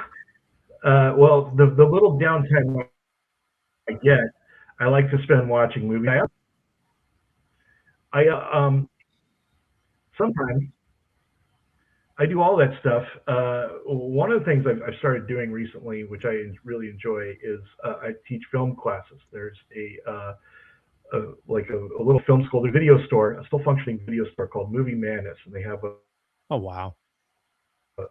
well, the little downtime I get, I like to spend watching movies. Sometimes I do all that stuff. One of the things I've started doing recently, which I really enjoy, is I teach film classes. There's a little film school, the video store, a still functioning video store called Movie Madness, and they have Oh, wow.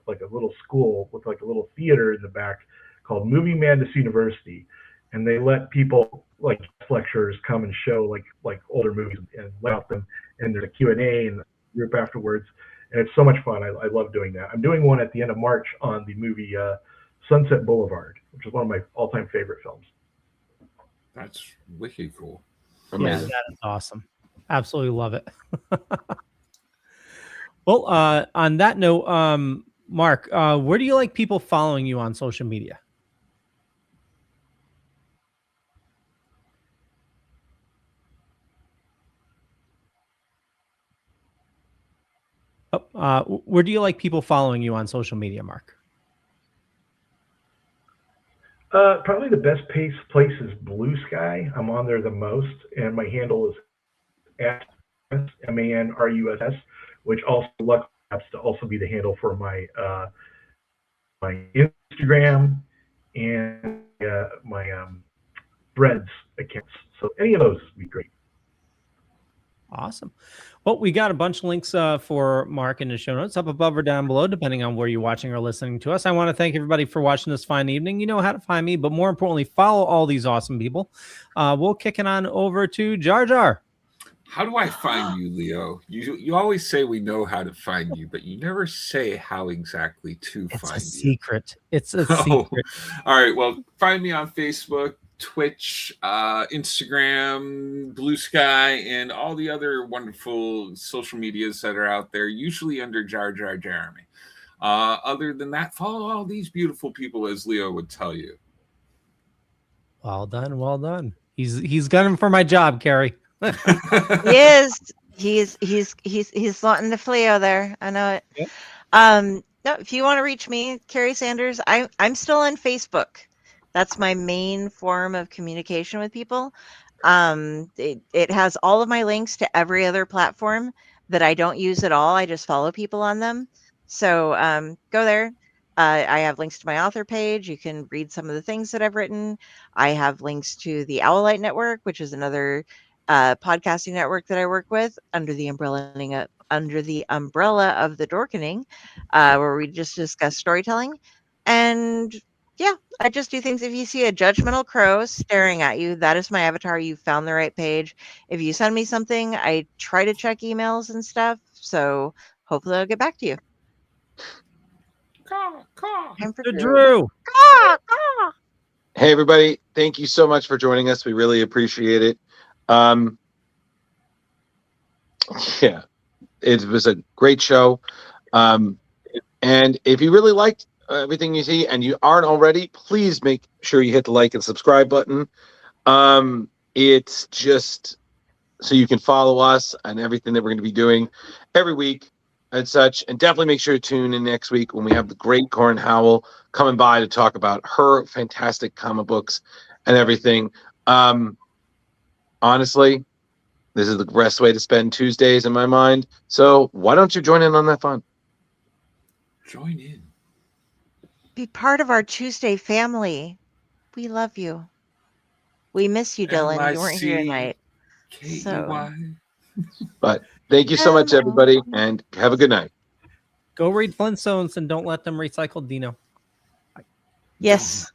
like a little school with like a little theater in the back called Movie Madness University, and they let people like lecturers come and show like older movies and let out them, and there's a Q&A and a group afterwards, and it's so much fun. I love doing that. I'm doing one at the end of March on the movie Sunset Boulevard, which is one of my all-time favorite films. That's wicked cool. Amazing. Yeah, that is awesome. Absolutely love it. Well, on that note, Mark, where do you like people following you on social media? Where do you like people following you on social media, Mark? Probably the best place is Blue Sky. I'm on there the most, and my handle is at MANRUSS, which also luckily happens to also be the handle for my my Instagram and my Threads accounts. So any of those would be great. Awesome. Well, we got a bunch of links for Mark in the show notes up above or down below, depending on where you're watching or listening to us. I want to thank everybody for watching this fine evening. You know how to find me, but more importantly, follow all these awesome people. We'll kick it on over to Jar Jar. How do I find you, Leo? You always say we know how to find you, but you never say how exactly to find you. It's a secret. It's a secret. All right. Well, find me on Facebook, Twitch, Instagram, Blue Sky, and all the other wonderful social medias that are out there, usually under Jar Jar Jeremy. Other than that, follow all these beautiful people, as Leo would tell you. Well done. Well done. He's gunning for my job, Kari. He is. He's slotting the Fleo there. I know it. Yeah. No, if you want to reach me, Kari Sanders, I'm still on Facebook. That's my main form of communication with people. It has all of my links to every other platform that I don't use at all. I just follow people on them. So go there. I have links to my author page. You can read some of the things that I've written. I have links to the Owlite Network, which is another podcasting network that I work with under the umbrella of the Dorkening, where we just discuss storytelling. And yeah, I just do things. If you see a judgmental crow staring at you, that is my avatar. You found the right page. If you send me something, I try to check emails and stuff. So hopefully I'll get back to you. Drew. Hey, everybody. Thank you so much for joining us. We really appreciate it. Yeah, it was a great show. And if you really liked everything you see and you aren't already, please make sure you hit the like and subscribe button. It's just so you can follow us and everything that we're going to be doing every week and such. And definitely make sure to tune in next week when we have the great Corin Howell coming by to talk about her fantastic comic books and everything. Honestly, this is the best way to spend Tuesdays in my mind. So why don't you join in on that fun? Join in. Be part of our Tuesday family. We love you. We miss you, Dylan. You weren't here tonight. So. But thank you so much, everybody, and have a good night. Go read Flintstones and don't let them recycle Dino. Yes.